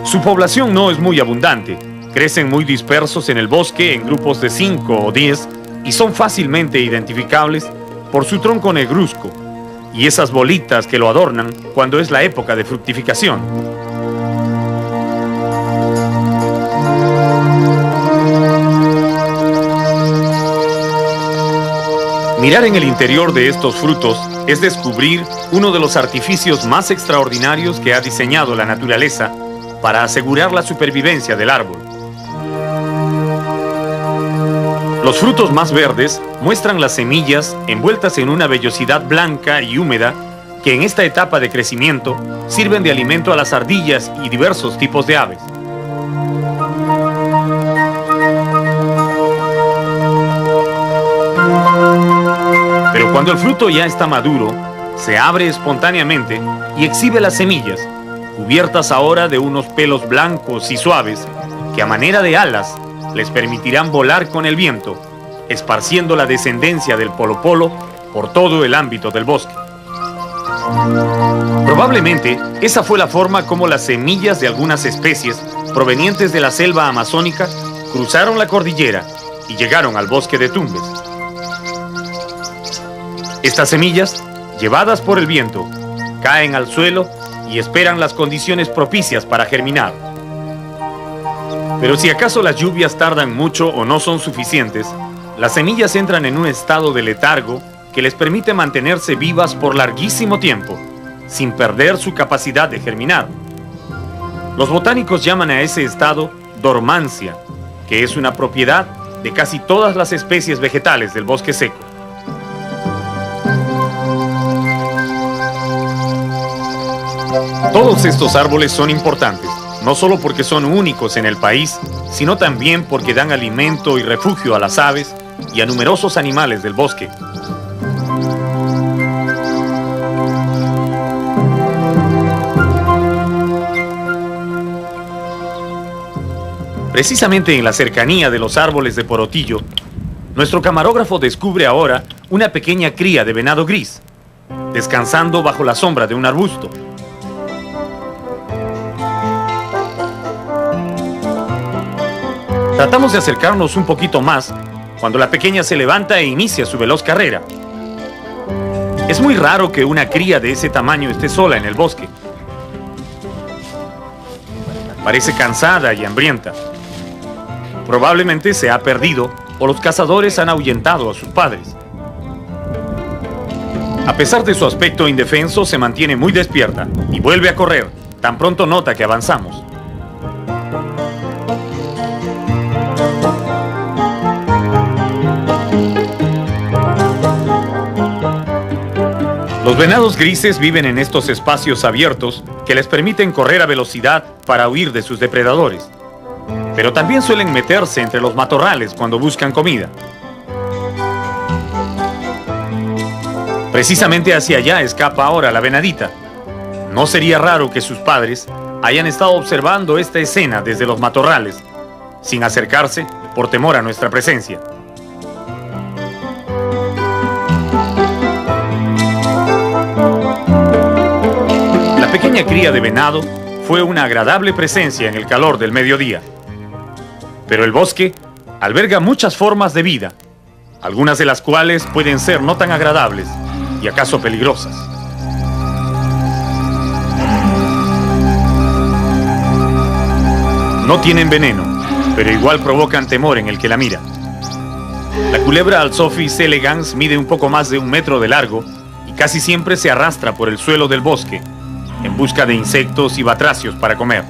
Su población no es muy abundante, crecen muy dispersos en el bosque en grupos de 5 o 10 y son fácilmente identificables por su tronco negruzco y esas bolitas que lo adornan cuando es la época de fructificación. Mirar en el interior de estos frutos es descubrir uno de los artificios más extraordinarios que ha diseñado la naturaleza para asegurar la supervivencia del árbol. Los frutos más verdes muestran las semillas envueltas en una vellosidad blanca y húmeda que en esta etapa de crecimiento sirven de alimento a las ardillas y diversos tipos de aves. Pero cuando el fruto ya está maduro, se abre espontáneamente y exhibe las semillas, cubiertas ahora de unos pelos blancos y suaves que a manera de alas les permitirán volar con el viento, esparciendo la descendencia del polopolo por todo el ámbito del bosque. Probablemente esa fue la forma como las semillas de algunas especies provenientes de la selva amazónica cruzaron la cordillera y llegaron al bosque de Tumbes. Estas semillas llevadas por el viento, caen al suelo y esperan las condiciones propicias para germinar. Pero si acaso las lluvias tardan mucho o no son suficientes, las semillas entran en un estado de letargo que les permite mantenerse vivas por larguísimo tiempo, sin perder su capacidad de germinar. Los botánicos llaman a ese estado dormancia, que es una propiedad de casi todas las especies vegetales del bosque seco. Todos estos árboles son importantes, no solo porque son únicos en el país, sino también porque dan alimento y refugio a las aves y a numerosos animales del bosque. Precisamente en la cercanía de los árboles de Porotillo, nuestro camarógrafo descubre ahora una pequeña cría de venado gris, descansando bajo la sombra de un arbusto. Tratamos de acercarnos un poquito más cuando la pequeña se levanta e inicia su veloz carrera. Es muy raro que una cría de ese tamaño esté sola en el bosque. Parece cansada y hambrienta. Probablemente se ha perdido o los cazadores han ahuyentado a sus padres. A pesar de su aspecto indefenso, se mantiene muy despierta y vuelve a correr tan pronto nota que avanzamos. Los venados grises viven en estos espacios abiertos que les permiten correr a velocidad para huir de sus depredadores. Pero también suelen meterse entre los matorrales cuando buscan comida. Precisamente hacia allá escapa ahora la venadita. No sería raro que sus padres hayan estado observando esta escena desde los matorrales, sin acercarse por temor a nuestra presencia. La pequeña cría de venado fue una agradable presencia en el calor del mediodía. Pero el bosque alberga muchas formas de vida, algunas de las cuales pueden ser no tan agradables y acaso peligrosas. No tienen veneno, pero igual provocan temor en el que la mira. La culebra Alsophis elegans mide un poco más de 1 metro de largo y casi siempre se arrastra por el suelo del bosque en busca de insectos y batracios para comer.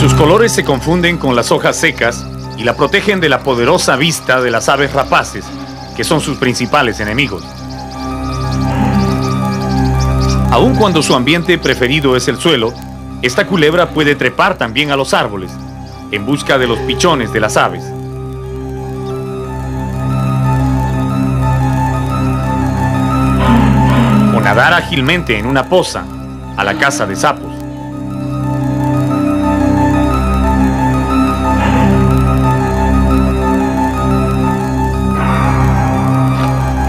Sus colores se confunden con las hojas secas y la protegen de la poderosa vista de las aves rapaces, que son sus principales enemigos. Aun cuando su ambiente preferido es el suelo, esta culebra puede trepar también a los árboles, en busca de los pichones de las aves. O nadar ágilmente en una poza, a la caza de sapos.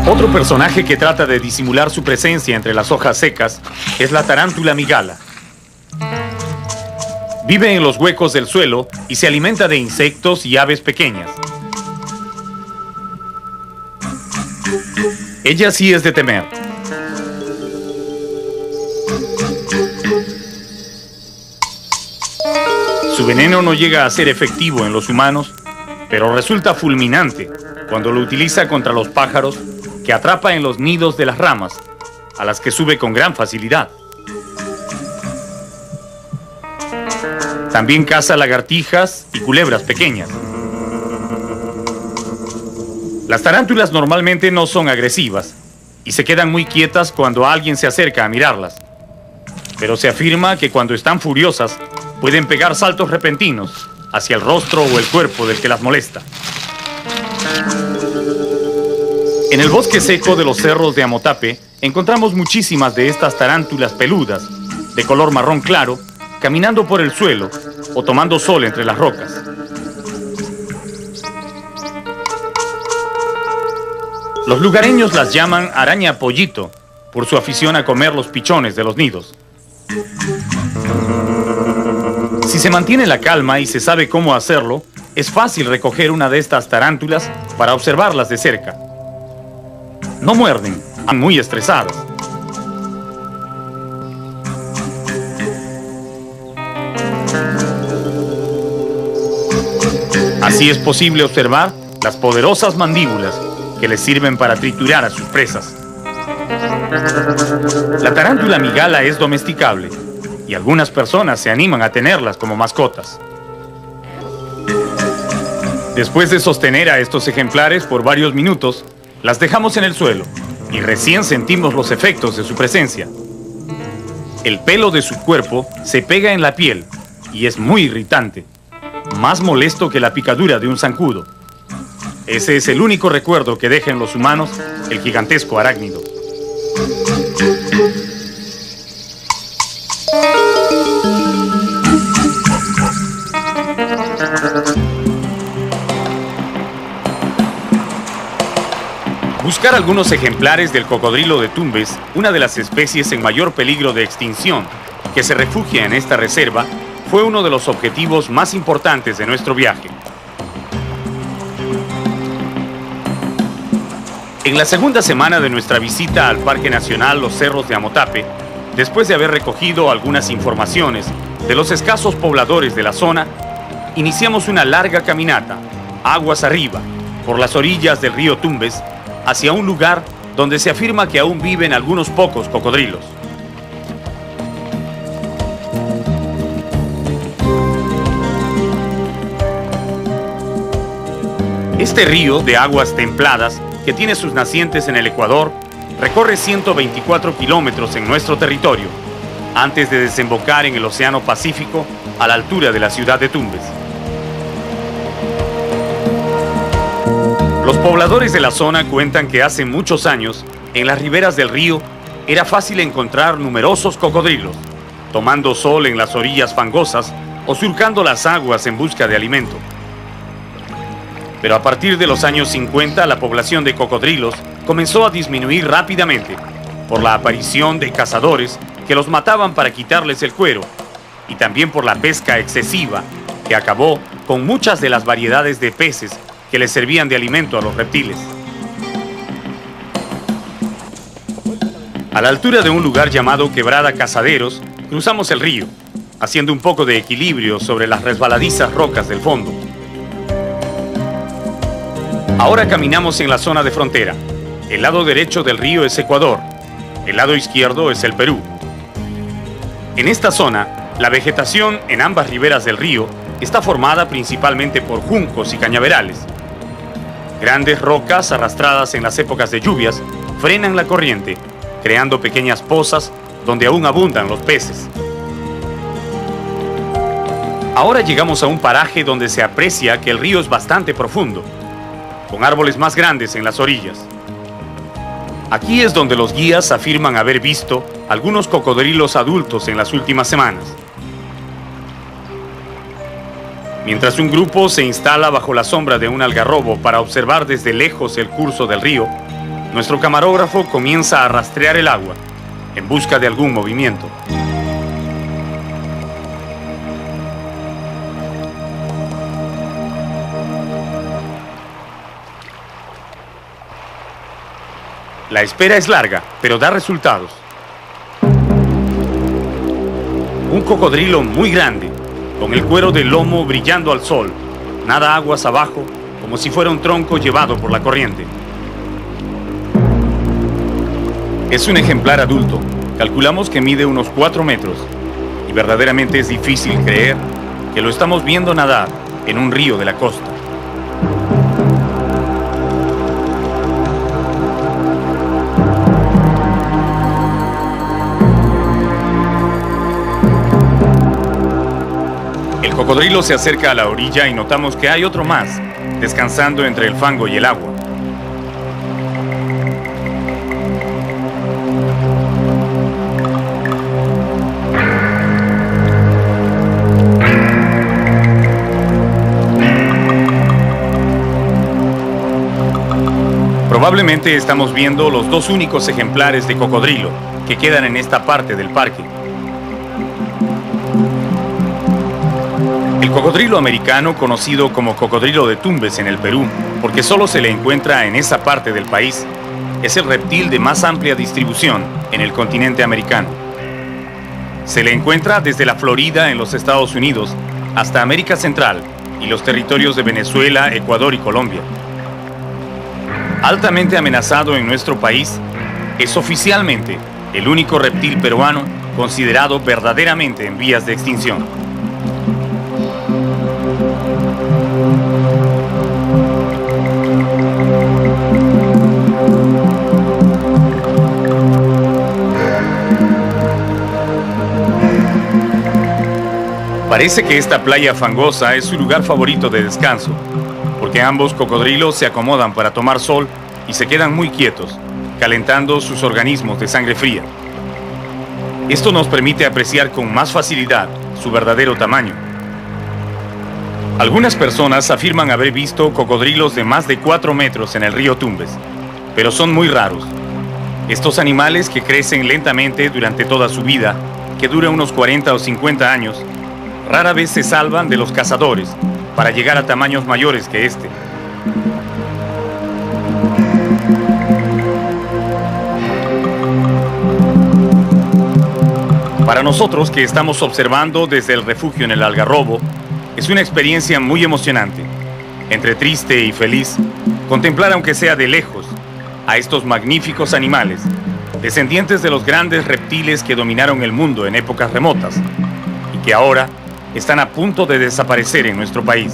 Otro personaje que trata de disimular su presencia entre las hojas secas es la tarántula migala. Vive en los huecos del suelo y se alimenta de insectos y aves pequeñas. Ella sí es de temer. Su veneno no llega a ser efectivo en los humanos, pero resulta fulminante cuando lo utiliza contra los pájaros que atrapa en los nidos de las ramas, a las que sube con gran facilidad. También caza lagartijas y culebras pequeñas. Las tarántulas normalmente no son agresivas y se quedan muy quietas cuando alguien se acerca a mirarlas. Pero se afirma que cuando están furiosas pueden pegar saltos repentinos hacia el rostro o el cuerpo del que las molesta. En el bosque seco de los cerros de Amotape encontramos muchísimas de estas tarántulas peludas, de color marrón claro, caminando por el suelo o tomando sol entre las rocas. Los lugareños las llaman araña pollito por su afición a comer los pichones de los nidos. Si se mantiene la calma y se sabe cómo hacerlo, Es fácil recoger una de estas tarántulas para observarlas de cerca. No muerden, están muy estresadas. Así es posible observar las poderosas mandíbulas que les sirven para triturar a sus presas. La tarántula migala es domesticable y algunas personas se animan a tenerlas como mascotas. Después de sostener a estos ejemplares por varios minutos, las dejamos en el suelo y recién sentimos los efectos de su presencia. El pelo de su cuerpo se pega en la piel y es muy irritante, más molesto que la picadura de un zancudo. Ese es el único recuerdo que deja en los humanos el gigantesco arácnido. Buscar algunos ejemplares del cocodrilo de Tumbes, una de las especies en mayor peligro de extinción, que se refugia en esta reserva, fue uno de los objetivos más importantes de nuestro viaje. En la segunda semana de nuestra visita al Parque Nacional Los Cerros de Amotape, después de haber recogido algunas informaciones de los escasos pobladores de la zona, iniciamos una larga caminata, aguas arriba, por las orillas del río Tumbes, hacia un lugar donde se afirma que aún viven algunos pocos cocodrilos. Este río de aguas templadas, que tiene sus nacientes en el Ecuador, recorre 124 kilómetros en nuestro territorio, antes de desembocar en el Océano Pacífico a la altura de la ciudad de Tumbes. Los pobladores de la zona cuentan que hace muchos años, en las riberas del río, era fácil encontrar numerosos cocodrilos, tomando sol en las orillas fangosas o surcando las aguas en busca de alimento. Pero a partir de los años 50, la población de cocodrilos comenzó a disminuir rápidamente por la aparición de cazadores que los mataban para quitarles el cuero y también por la pesca excesiva que acabó con muchas de las variedades de peces que les servían de alimento a los reptiles. A la altura de un lugar llamado Quebrada Cazaderos, cruzamos el río, haciendo un poco de equilibrio sobre las resbaladizas rocas del fondo. Ahora caminamos en la zona de frontera. El lado derecho del río es Ecuador, el lado izquierdo es el Perú. En esta zona, la vegetación en ambas riberas del río está formada principalmente por juncos y cañaverales. Grandes rocas arrastradas en las épocas de lluvias frenan la corriente, creando pequeñas pozas donde aún abundan los peces. Ahora llegamos a un paraje donde se aprecia que el río es bastante profundo, con árboles más grandes en las orillas. Aquí es donde los guías afirman haber visto algunos cocodrilos adultos en las últimas semanas. Mientras un grupo se instala bajo la sombra de un algarrobo para observar desde lejos el curso del río, nuestro camarógrafo comienza a rastrear el agua en busca de algún movimiento. La espera es larga, pero da resultados. Un cocodrilo muy grande, con el cuero del lomo brillando al sol, nada aguas abajo, como si fuera un tronco llevado por la corriente. Es un ejemplar adulto, calculamos que mide unos 4 metros, y verdaderamente es difícil creer que lo estamos viendo nadar en un río de la costa. El cocodrilo se acerca a la orilla y notamos que hay otro más, descansando entre el fango y el agua. Probablemente estamos viendo los dos únicos ejemplares de cocodrilo que quedan en esta parte del parque. El cocodrilo americano, conocido como cocodrilo de Tumbes en el Perú, porque solo se le encuentra en esa parte del país, es el reptil de más amplia distribución en el continente americano. Se le encuentra desde la Florida en los Estados Unidos hasta América Central y los territorios de Venezuela, Ecuador y Colombia. Altamente amenazado en nuestro país, es oficialmente el único reptil peruano considerado verdaderamente en vías de extinción. Parece que esta playa fangosa es su lugar favorito de descanso, porque ambos cocodrilos se acomodan para tomar sol y se quedan muy quietos, calentando sus organismos de sangre fría. Esto nos permite apreciar con más facilidad su verdadero tamaño. Algunas personas afirman haber visto cocodrilos de más de 4 metros en el río Tumbes, pero son muy raros. Estos animales, que crecen lentamente durante toda su vida, que dura unos 40 o 50 años, rara vez se salvan de los cazadores para llegar a tamaños mayores que este. Para nosotros, que estamos observando desde el refugio en el Algarrobo, es una experiencia muy emocionante. Entre triste y feliz, contemplar, aunque sea de lejos, a estos magníficos animales, descendientes de los grandes reptiles que dominaron el mundo en épocas remotas y que ahora están a punto de desaparecer en nuestro país.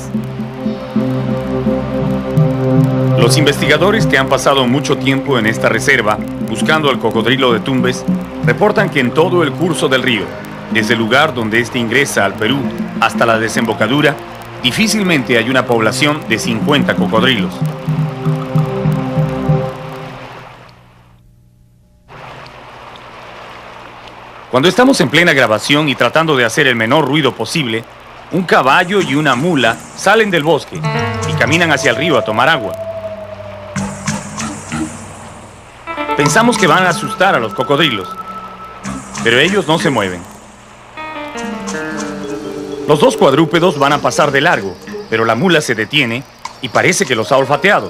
Los investigadores que han pasado mucho tiempo en esta reserva buscando al cocodrilo de Tumbes reportan que en todo el curso del río, desde el lugar donde éste ingresa al Perú hasta la desembocadura, difícilmente hay una población de 50 cocodrilos. Cuando estamos en plena grabación y tratando de hacer el menor ruido posible, un caballo y una mula salen del bosque y caminan hacia el río a tomar agua. Pensamos que van a asustar a los cocodrilos, pero ellos no se mueven. Los dos cuadrúpedos van a pasar de largo, pero la mula se detiene y parece que los ha olfateado.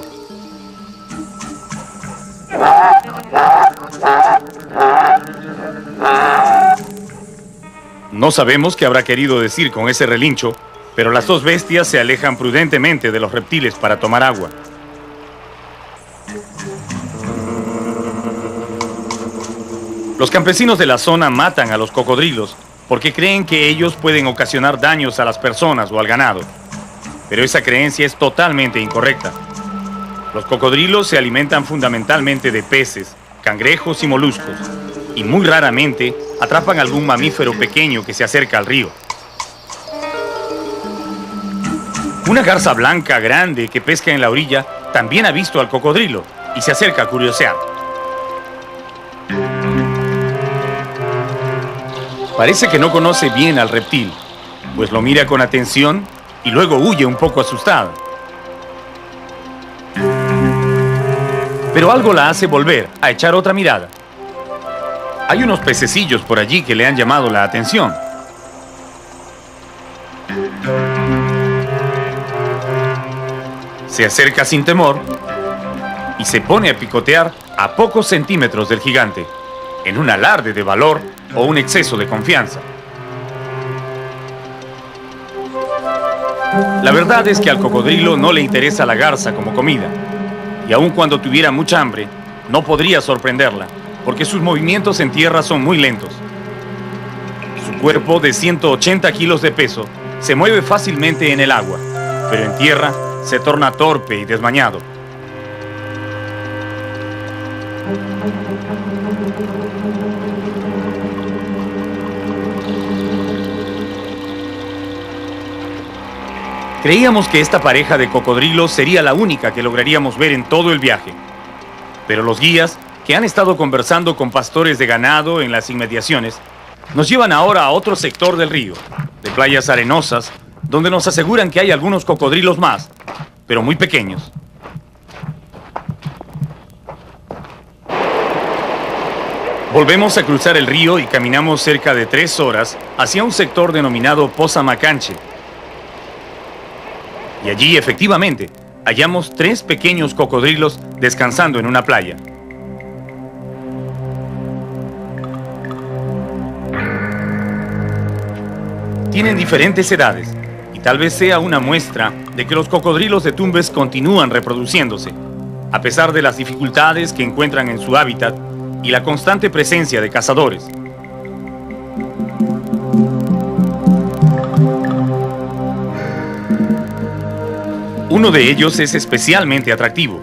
No sabemos qué habrá querido decir con ese relincho, pero las dos bestias se alejan prudentemente de los reptiles para tomar agua. Los campesinos de la zona matan a los cocodrilos porque creen que ellos pueden ocasionar daños a las personas o al ganado. Pero esa creencia es totalmente incorrecta. Los cocodrilos se alimentan fundamentalmente de peces, cangrejos y moluscos, y muy raramente atrapan algún mamífero pequeño que se acerca al río. Una garza blanca grande que pesca en la orilla también ha visto al cocodrilo y se acerca a curiosear. Parece que no conoce bien al reptil, pues lo mira con atención y luego huye un poco asustada. Pero algo la hace volver a echar otra mirada. Hay unos pececillos por allí que le han llamado la atención. Se acerca sin temor y se pone a picotear a pocos centímetros del gigante, en un alarde de valor o un exceso de confianza. La verdad es que al cocodrilo no le interesa la garza como comida, y aun cuando tuviera mucha hambre, no podría sorprenderla, porque sus movimientos en tierra son muy lentos. Su cuerpo, de 180 kilos de peso, se mueve fácilmente en el agua, pero en tierra se torna torpe y desmañado. Creíamos que esta pareja de cocodrilos sería la única que lograríamos ver en todo el viaje, pero los guías, que han estado conversando con pastores de ganado en las inmediaciones, nos llevan ahora a otro sector del río, de playas arenosas, donde nos aseguran que hay algunos cocodrilos más, pero muy pequeños. Volvemos a cruzar el río y caminamos cerca de 3 horas hacia un sector denominado Poza Macanche. Y allí, efectivamente, hallamos 3 pequeños cocodrilos descansando en una playa. Tienen diferentes edades y tal vez sea una muestra de que los cocodrilos de Tumbes continúan reproduciéndose, a pesar de las dificultades que encuentran en su hábitat y la constante presencia de cazadores. Uno de ellos es especialmente atractivo.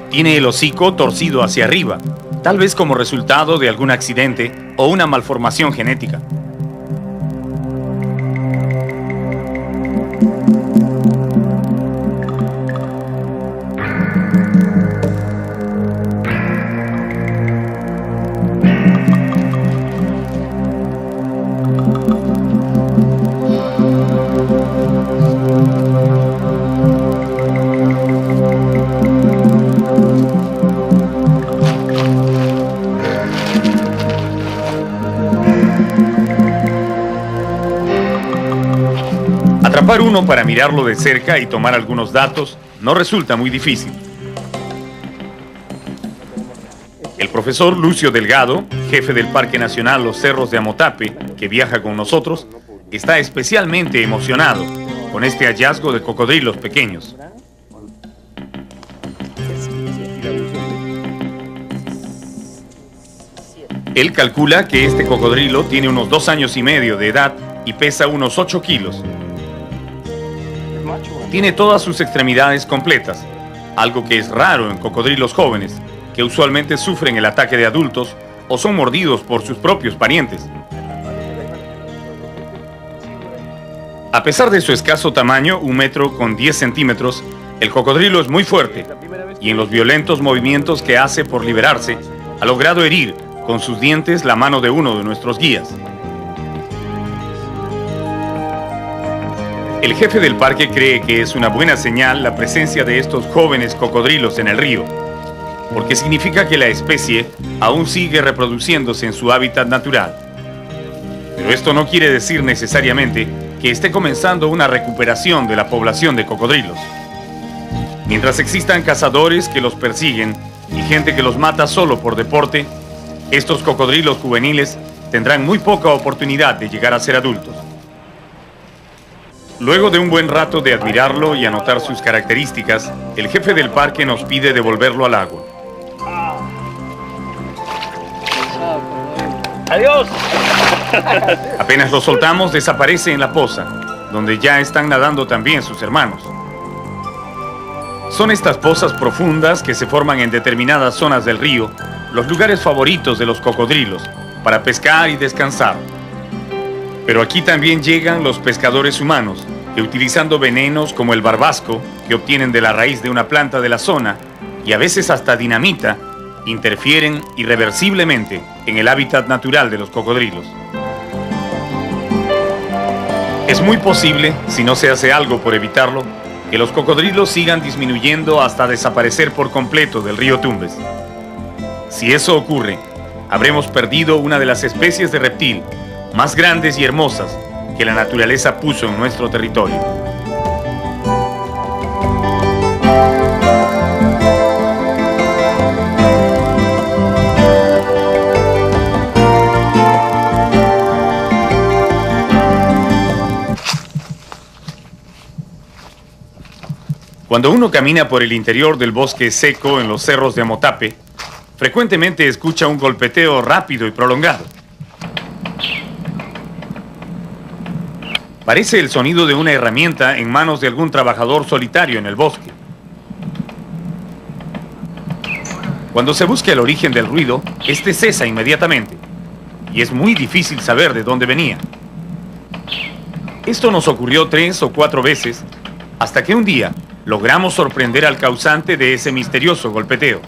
Tiene el hocico torcido hacia arriba, tal vez como resultado de algún accidente o una malformación genética. Atrapar uno para mirarlo de cerca y tomar algunos datos no resulta muy difícil. El profesor Lucio Delgado, jefe del Parque Nacional Los Cerros de Amotape, que viaja con nosotros, está especialmente emocionado con este hallazgo de cocodrilos pequeños. Él calcula que este cocodrilo tiene unos 2 años y medio de edad y pesa unos 8 kilos. Tiene todas sus extremidades completas, algo que es raro en cocodrilos jóvenes, que usualmente sufren el ataque de adultos o son mordidos por sus propios parientes. A pesar de su escaso tamaño, 1 metro con 10 centímetros, el cocodrilo es muy fuerte y en los violentos movimientos que hace por liberarse, ha logrado herir con sus dientes la mano de uno de nuestros guías. El jefe del parque cree que es una buena señal la presencia de estos jóvenes cocodrilos en el río, porque significa que la especie aún sigue reproduciéndose en su hábitat natural. Pero esto no quiere decir necesariamente que esté comenzando una recuperación de la población de cocodrilos. Mientras existan cazadores que los persiguen y gente que los mata solo por deporte, estos cocodrilos juveniles tendrán muy poca oportunidad de llegar a ser adultos. Luego de un buen rato de admirarlo y anotar sus características, el jefe del parque nos pide devolverlo al agua. ¡Adiós! Apenas lo soltamos, desaparece en la poza, donde ya están nadando también sus hermanos. Son estas pozas profundas que se forman en determinadas zonas del río, los lugares favoritos de los cocodrilos, para pescar y descansar. Pero aquí también llegan los pescadores humanos, que utilizando venenos como el barbasco, que obtienen de la raíz de una planta de la zona, y a veces hasta dinamita, interfieren irreversiblemente en el hábitat natural de los cocodrilos. Es muy posible, si no se hace algo por evitarlo, que los cocodrilos sigan disminuyendo hasta desaparecer por completo del río Tumbes. Si eso ocurre, habremos perdido una de las especies de reptil más grandes y hermosas que la naturaleza puso en nuestro territorio. Cuando uno camina por el interior del bosque seco en los cerros de Amotape, frecuentemente escucha un golpeteo rápido y prolongado. Parece el sonido de una herramienta en manos de algún trabajador solitario en el bosque. Cuando se busca el origen del ruido, este cesa inmediatamente, y es muy difícil saber de dónde venía. Esto nos ocurrió 3 o 4 veces, hasta que un día logramos sorprender al causante de ese misterioso golpeteo.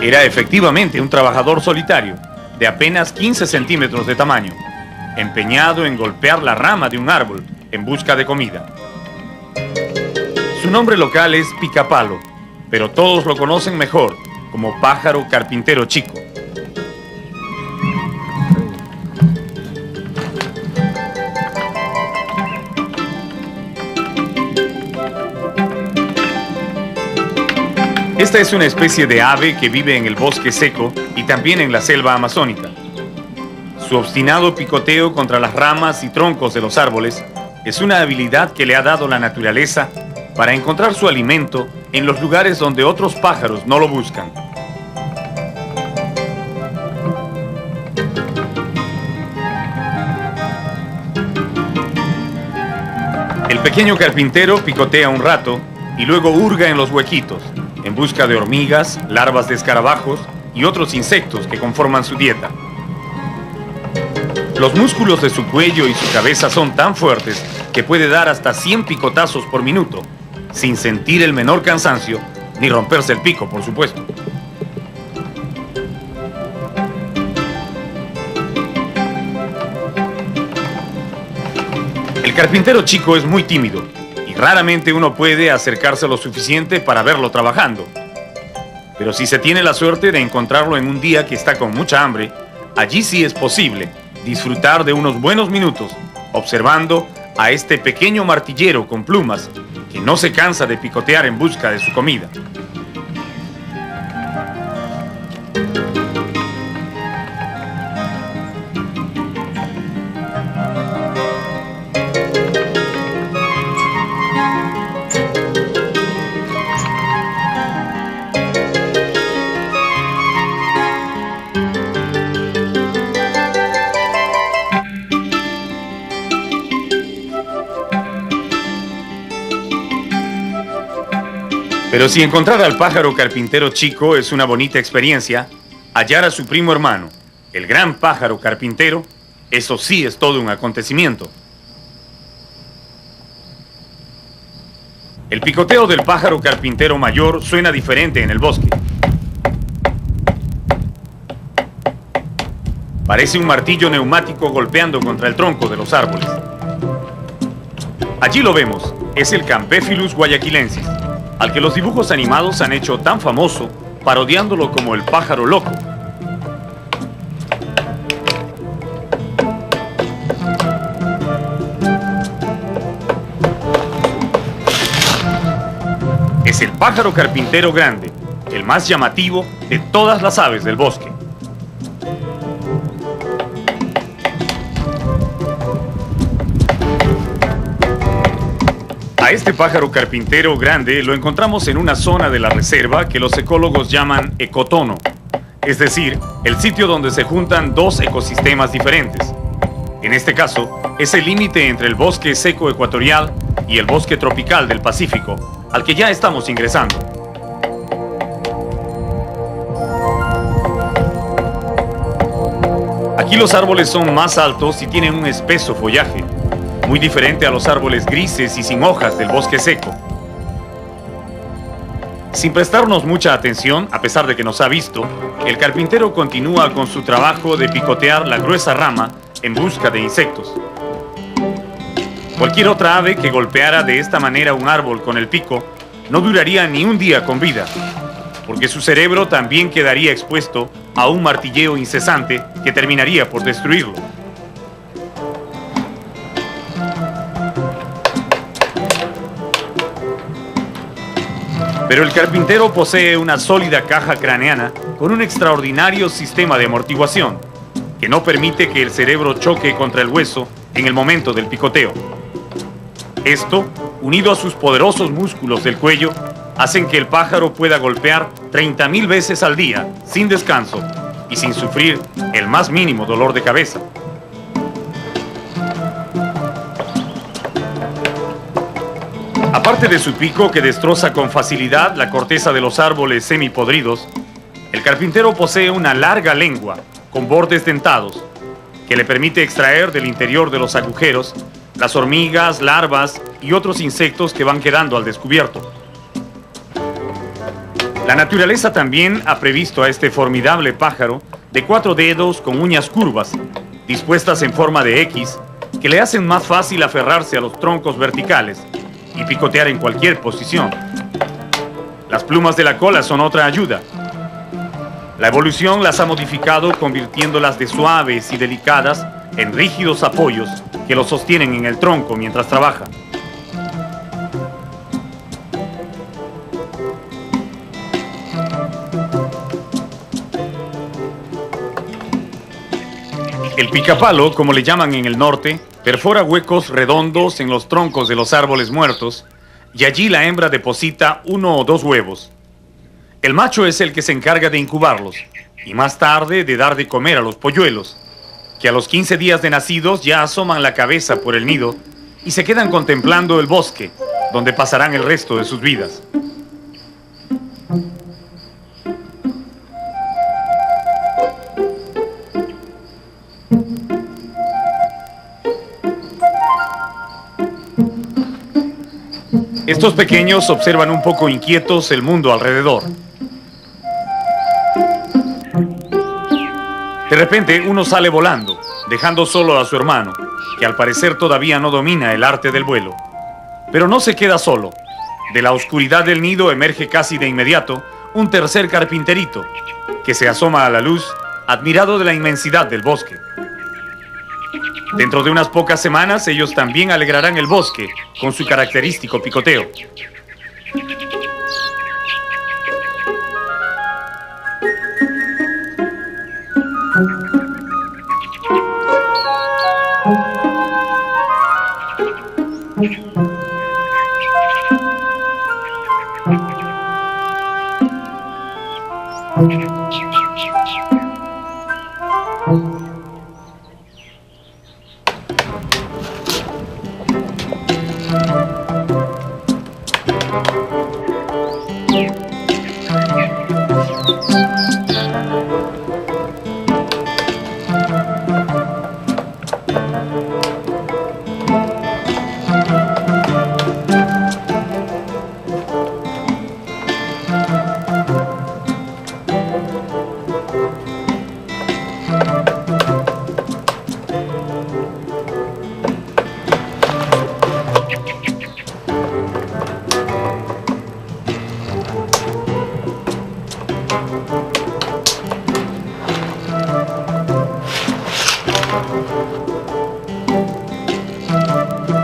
Era efectivamente un trabajador solitario, de apenas 15 centímetros de tamaño, empeñado en golpear la rama de un árbol en busca de comida. Su nombre local es Picapalo, pero todos lo conocen mejor como Pájaro Carpintero Chico. Esta es una especie de ave que vive en el bosque seco y también en la selva amazónica. Su obstinado picoteo contra las ramas y troncos de los árboles es una habilidad que le ha dado la naturaleza para encontrar su alimento en los lugares donde otros pájaros no lo buscan. El pequeño carpintero picotea un rato y luego hurga en los huequitos en busca de hormigas, larvas de escarabajos y otros insectos que conforman su dieta. Los músculos de su cuello y su cabeza son tan fuertes que puede dar hasta 100 picotazos por minuto, sin sentir el menor cansancio, ni romperse el pico, por supuesto. El carpintero chico es muy tímido y raramente uno puede acercarse lo suficiente para verlo trabajando. Pero si se tiene la suerte de encontrarlo en un día que está con mucha hambre, allí sí es posible disfrutar de unos buenos minutos observando a este pequeño martillero con plumas que no se cansa de picotear en busca de su comida. Pero si encontrar al pájaro carpintero chico es una bonita experiencia, hallar a su primo hermano, el gran pájaro carpintero, eso sí es todo un acontecimiento. El picoteo del pájaro carpintero mayor suena diferente en el bosque. Parece un martillo neumático golpeando contra el tronco de los árboles. Allí lo vemos, es el Campéfilus guayaquilensis, al que los dibujos animados han hecho tan famoso, parodiándolo como el pájaro loco. Es el pájaro carpintero grande, el más llamativo de todas las aves del bosque. A este pájaro carpintero grande lo encontramos en una zona de la reserva que los ecólogos llaman ecotono, es decir, el sitio donde se juntan dos ecosistemas diferentes. En este caso, es el límite entre el bosque seco ecuatorial y el bosque tropical del Pacífico, al que ya estamos ingresando. Aquí los árboles son más altos y tienen un espeso follaje, muy diferente a los árboles grises y sin hojas del bosque seco. Sin prestarnos mucha atención, a pesar de que nos ha visto, el carpintero continúa con su trabajo de picotear la gruesa rama en busca de insectos. Cualquier otra ave que golpeara de esta manera un árbol con el pico no duraría ni un día con vida, porque su cerebro también quedaría expuesto a un martilleo incesante que terminaría por destruirlo. Pero el carpintero posee una sólida caja craneana con un extraordinario sistema de amortiguación que no permite que el cerebro choque contra el hueso en el momento del picoteo. Esto, unido a sus poderosos músculos del cuello, hacen que el pájaro pueda golpear 30.000 veces al día, sin descanso y sin sufrir el más mínimo dolor de cabeza. Aparte de su pico que destroza con facilidad la corteza de los árboles semipodridos, el carpintero posee una larga lengua con bordes dentados que le permite extraer del interior de los agujeros las hormigas, larvas y otros insectos que van quedando al descubierto. La naturaleza también ha previsto a este formidable pájaro de 4 dedos con uñas curvas, dispuestas en forma de X, que le hacen más fácil aferrarse a los troncos verticales y picotear en cualquier posición. Las plumas de la cola son otra ayuda. La evolución las ha modificado convirtiéndolas de suaves y delicadas en rígidos apoyos que los sostienen en el tronco mientras trabaja. El picapalo, como le llaman en el norte, perfora huecos redondos en los troncos de los árboles muertos y allí la hembra deposita 1 o 2 huevos. El macho es el que se encarga de incubarlos y más tarde de dar de comer a los polluelos, que a los 15 días de nacidos ya asoman la cabeza por el nido y se quedan contemplando el bosque, donde pasarán el resto de sus vidas. Estos pequeños observan un poco inquietos el mundo alrededor. De repente, uno sale volando, dejando solo a su hermano, que al parecer todavía no domina el arte del vuelo. Pero no se queda solo. De la oscuridad del nido emerge casi de inmediato un tercer carpinterito, que se asoma a la luz, admirado de la inmensidad del bosque. Dentro de unas pocas semanas, ellos también alegrarán el bosque con su característico picoteo.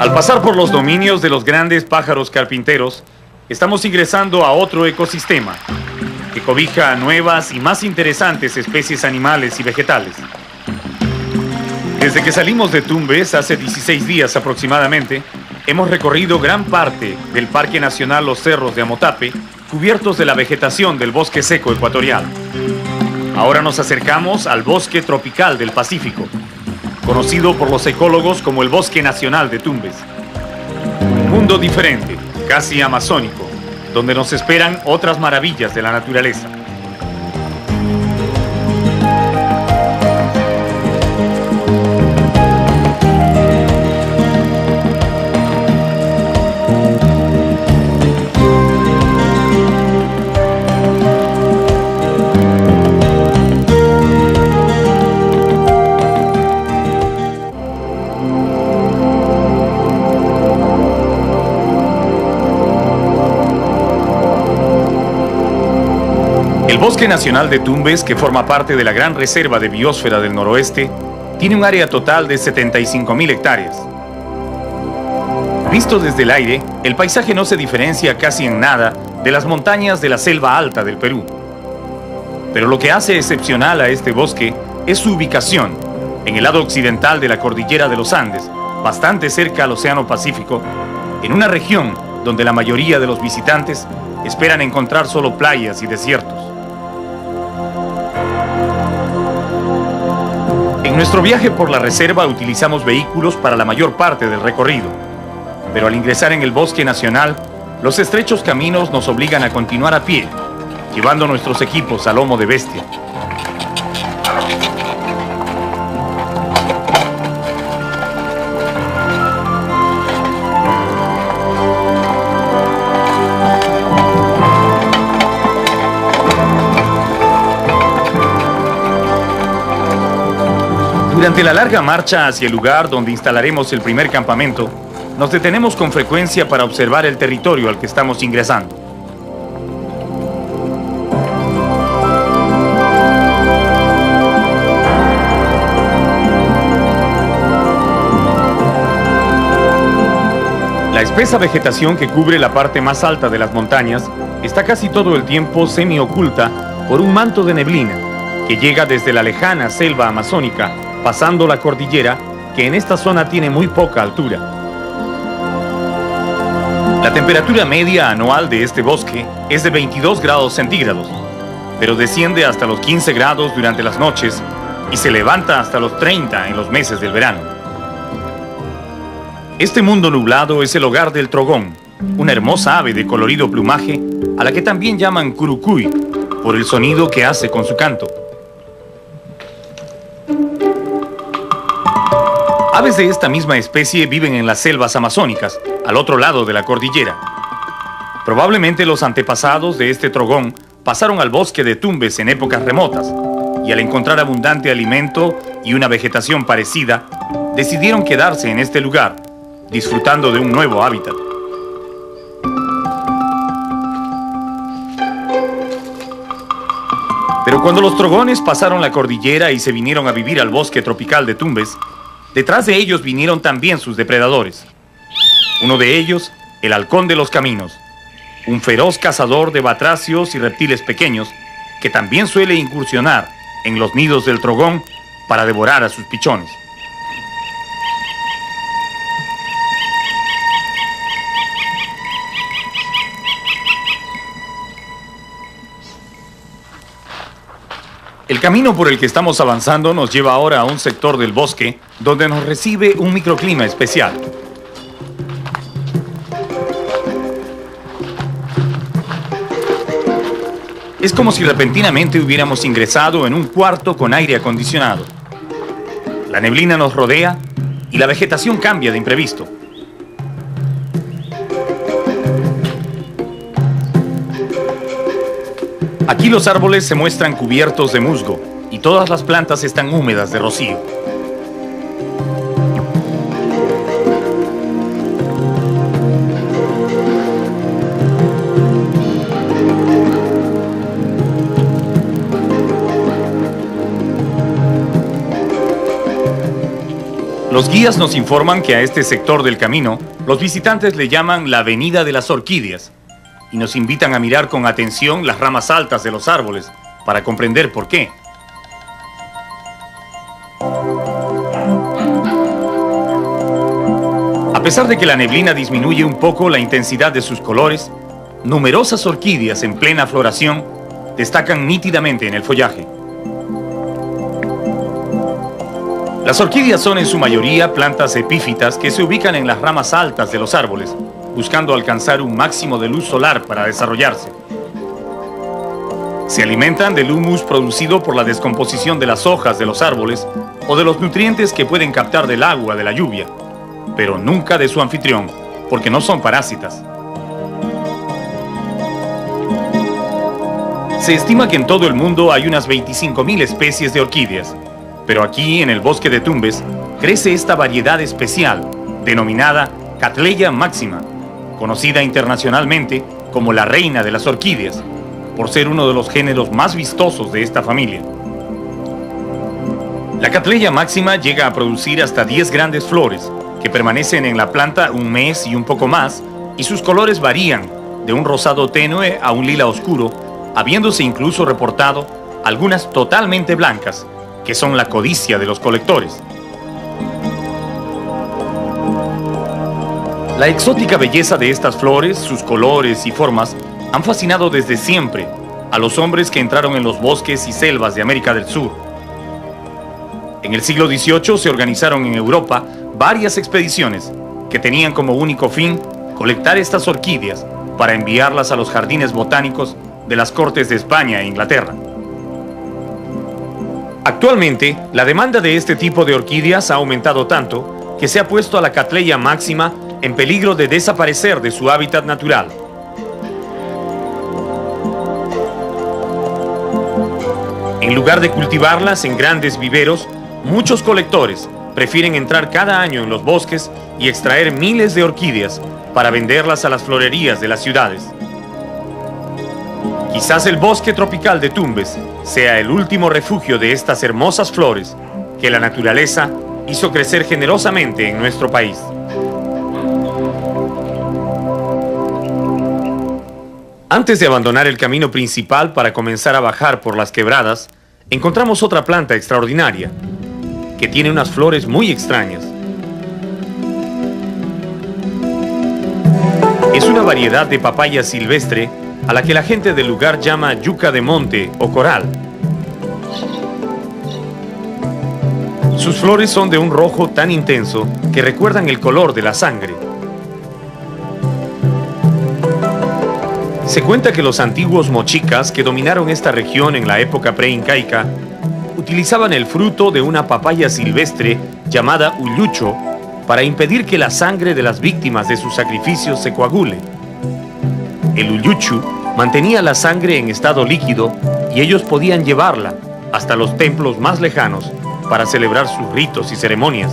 Al pasar por los dominios de los grandes pájaros carpinteros, estamos ingresando a otro ecosistema que cobija a nuevas y más interesantes especies animales y vegetales. Desde que salimos de Tumbes hace 16 días aproximadamente, hemos recorrido gran parte del Parque Nacional Los Cerros de Amotape, cubiertos de la vegetación del bosque seco ecuatorial. Ahora nos acercamos al bosque tropical del Pacífico, conocido por los ecólogos como el Bosque Nacional de Tumbes. Un mundo diferente, casi amazónico, donde nos esperan otras maravillas de la naturaleza. El Bosque Nacional de Tumbes, que forma parte de la Gran Reserva de Biosfera del Noroeste, tiene un área total de 75.000 hectáreas. Visto desde el aire, el paisaje no se diferencia casi en nada de las montañas de la selva alta del Perú. Pero lo que hace excepcional a este bosque es su ubicación, en el lado occidental de la cordillera de los Andes, bastante cerca al Océano Pacífico, en una región donde la mayoría de los visitantes esperan encontrar solo playas y desiertos. En nuestro viaje por la reserva utilizamos vehículos para la mayor parte del recorrido, pero al ingresar en el Bosque Nacional, los estrechos caminos nos obligan a continuar a pie, llevando nuestros equipos a lomo de bestia. Durante la larga marcha hacia el lugar donde instalaremos el primer campamento, nos detenemos con frecuencia para observar el territorio al que estamos ingresando. La espesa vegetación que cubre la parte más alta de las montañas está casi todo el tiempo semi-oculta por un manto de neblina que llega desde la lejana selva amazónica, pasando la cordillera, que en esta zona tiene muy poca altura. La temperatura media anual de este bosque es de 22 grados centígrados, pero desciende hasta los 15 grados durante las noches y se levanta hasta los 30 en los meses del verano. Este mundo nublado es el hogar del trogón, una hermosa ave de colorido plumaje a la que también llaman curucuy, por el sonido que hace con su canto. Aves de esta misma especie viven en las selvas amazónicas, al otro lado de la cordillera. Probablemente los antepasados de este trogón pasaron al bosque de Tumbes en épocas remotas, y al encontrar abundante alimento y una vegetación parecida, decidieron quedarse en este lugar, disfrutando de un nuevo hábitat. Pero cuando los trogones pasaron la cordillera y se vinieron a vivir al bosque tropical de Tumbes, detrás de ellos vinieron también sus depredadores. Uno de ellos, el halcón de los caminos, un feroz cazador de batracios y reptiles pequeños que también suele incursionar en los nidos del trogón para devorar a sus pichones. El camino por el que estamos avanzando nos lleva ahora a un sector del bosque donde nos recibe un microclima especial. Es como si repentinamente hubiéramos ingresado en un cuarto con aire acondicionado. La neblina nos rodea y la vegetación cambia de imprevisto. Aquí los árboles se muestran cubiertos de musgo y todas las plantas están húmedas de rocío. Los guías nos informan que a este sector del camino los visitantes le llaman la Avenida de las Orquídeas y nos invitan a mirar con atención las ramas altas de los árboles para comprender por qué. A pesar de que la neblina disminuye un poco la intensidad de sus colores, numerosas orquídeas en plena floración destacan nítidamente en el follaje. Las orquídeas son en su mayoría plantas epífitas que se ubican en las ramas altas de los árboles, buscando alcanzar un máximo de luz solar para desarrollarse. Se alimentan del humus producido por la descomposición de las hojas de los árboles o de los nutrientes que pueden captar del agua de la lluvia, pero nunca de su anfitrión, porque no son parásitas. Se estima que en todo el mundo hay unas 25.000 especies de orquídeas, pero aquí, en el bosque de Tumbes, crece esta variedad especial, denominada Cattleya maxima, conocida internacionalmente como la reina de las orquídeas, por ser uno de los géneros más vistosos de esta familia. La Cattleya maxima llega a producir hasta 10 grandes flores, que permanecen en la planta un mes y un poco más, y sus colores varían de un rosado tenue a un lila oscuro, habiéndose incluso reportado algunas totalmente blancas, que son la codicia de los colectores. La exótica belleza de estas flores, sus colores y formas, han fascinado desde siempre a los hombres que entraron en los bosques y selvas de América del Sur. En el siglo XVIII se organizaron en Europa varias expediciones que tenían como único fin colectar estas orquídeas para enviarlas a los jardines botánicos de las cortes de España e Inglaterra. Actualmente, la demanda de este tipo de orquídeas ha aumentado tanto que se ha puesto a la Cattleya maxima en peligro de desaparecer de su hábitat natural. En lugar de cultivarlas en grandes viveros, Muchos colectores prefieren entrar cada año en los bosques y extraer miles de orquídeas para venderlas a las florerías de las ciudades. Quizás el bosque tropical de Tumbes sea el último refugio de estas hermosas flores que la naturaleza hizo crecer generosamente en nuestro país. Antes de abandonar el camino principal para comenzar a bajar por las quebradas, encontramos otra planta extraordinaria, que tiene unas flores muy extrañas. Es una variedad de papaya silvestre a la que la gente del lugar llama yuca de monte o coral. Sus flores son de un rojo tan intenso que recuerdan el color de la sangre. Se cuenta que los antiguos mochicas que dominaron esta región en la época preincaica utilizaban el fruto de una papaya silvestre llamada ullucho para impedir que la sangre de las víctimas de sus sacrificios se coagule. El ulluchu mantenía la sangre en estado líquido y ellos podían llevarla hasta los templos más lejanos para celebrar sus ritos y ceremonias.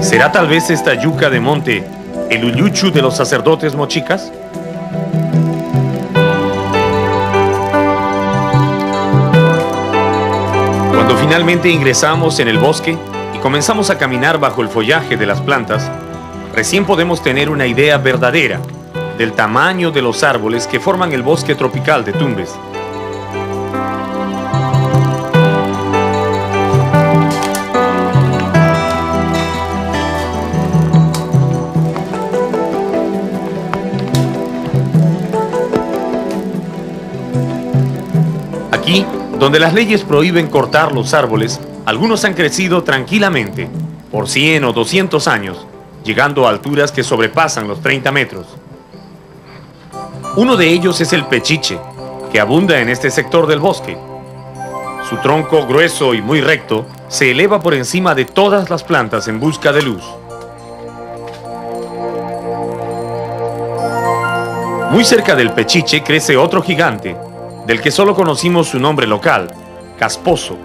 ¿Será tal vez esta yuca de monte el ulluchu de los sacerdotes mochicas? Cuando finalmente ingresamos en el bosque y comenzamos a caminar bajo el follaje de las plantas, recién podemos tener una idea verdadera del tamaño de los árboles que forman el bosque tropical de Tumbes. Aquí, donde las leyes prohíben cortar los árboles, algunos han crecido tranquilamente por 100 o 200 años, llegando a alturas que sobrepasan los 30 metros. Uno de ellos es el pechiche, que abunda en este sector del bosque. Su tronco grueso y muy recto se eleva por encima de todas las plantas en busca de luz. Muy cerca del pechiche crece otro gigante, del que solo conocimos su nombre local, casposo.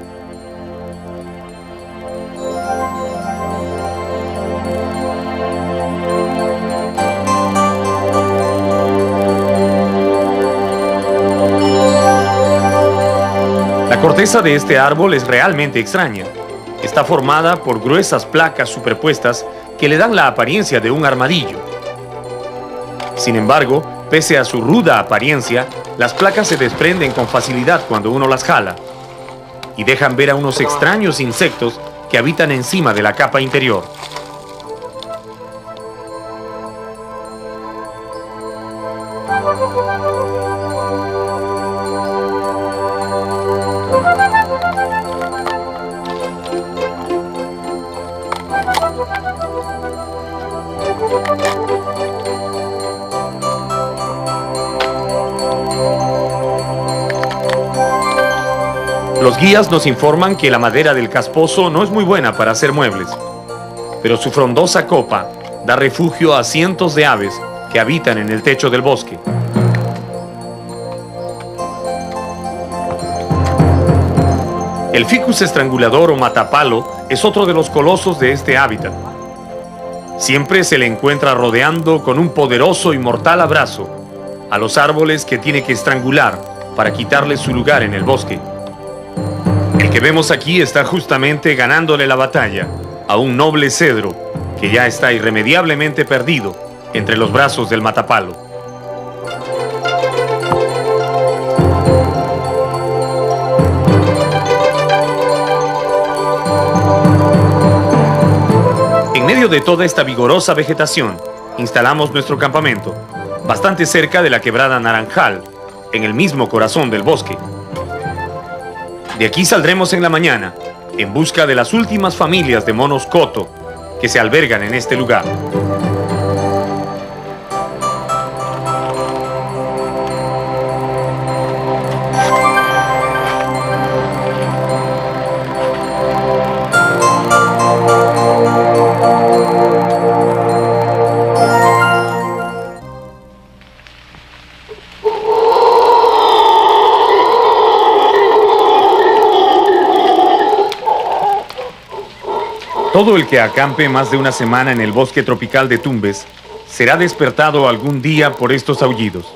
La corteza de este árbol es realmente extraña. Está formada por gruesas placas superpuestas que le dan la apariencia de un armadillo. Sin embargo, pese a su ruda apariencia, las placas se desprenden con facilidad cuando uno las jala y dejan ver a unos extraños insectos que habitan encima de la capa interior. Los guías nos informan que la madera del casposo no es muy buena para hacer muebles, pero su frondosa copa da refugio a cientos de aves que habitan en el techo del bosque. El ficus estrangulador o matapalo es otro de los colosos de este hábitat. Siempre se le encuentra rodeando con un poderoso y mortal abrazo a los árboles que tiene que estrangular para quitarles su lugar en el bosque. El que vemos aquí está justamente ganándole la batalla a un noble cedro que ya está irremediablemente perdido entre los brazos del matapalo. En medio de toda esta vigorosa vegetación, instalamos nuestro campamento, bastante cerca de la quebrada Naranjal, en el mismo corazón del bosque. De aquí saldremos en la mañana, en busca de las últimas familias de monos coto que se albergan en este lugar. Todo el que acampe más de una semana en el bosque tropical de Tumbes será despertado algún día por estos aullidos.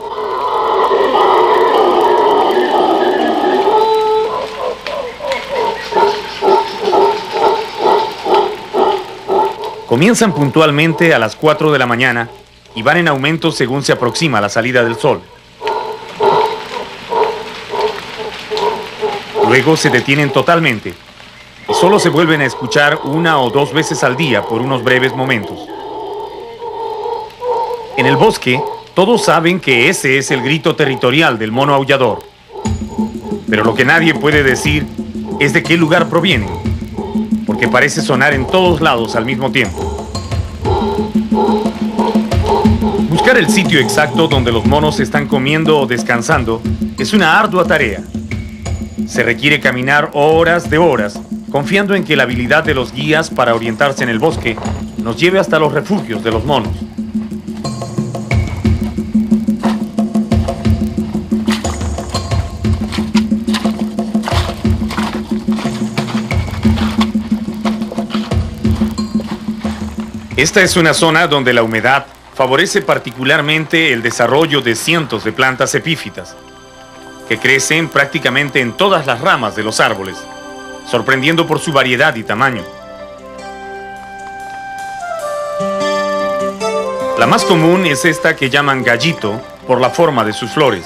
Comienzan puntualmente a las 4 de la mañana y van en aumento según se aproxima la salida del sol. Luego se detienen totalmente y solo se vuelven a escuchar una o dos veces al día por unos breves momentos. En el bosque, todos saben que ese es el grito territorial del mono aullador. Pero lo que nadie puede decir es de qué lugar proviene, porque parece sonar en todos lados al mismo tiempo. Buscar el sitio exacto donde los monos están comiendo o descansando es una ardua tarea. Se requiere caminar horas de horas, confiando en que la habilidad de los guías para orientarse en el bosque nos lleve hasta los refugios de los monos. Esta es una zona donde la humedad favorece particularmente el desarrollo de cientos de plantas epífitas, que crecen prácticamente en todas las ramas de los árboles, sorprendiendo por su variedad y tamaño. La más común es esta que llaman gallito por la forma de sus flores.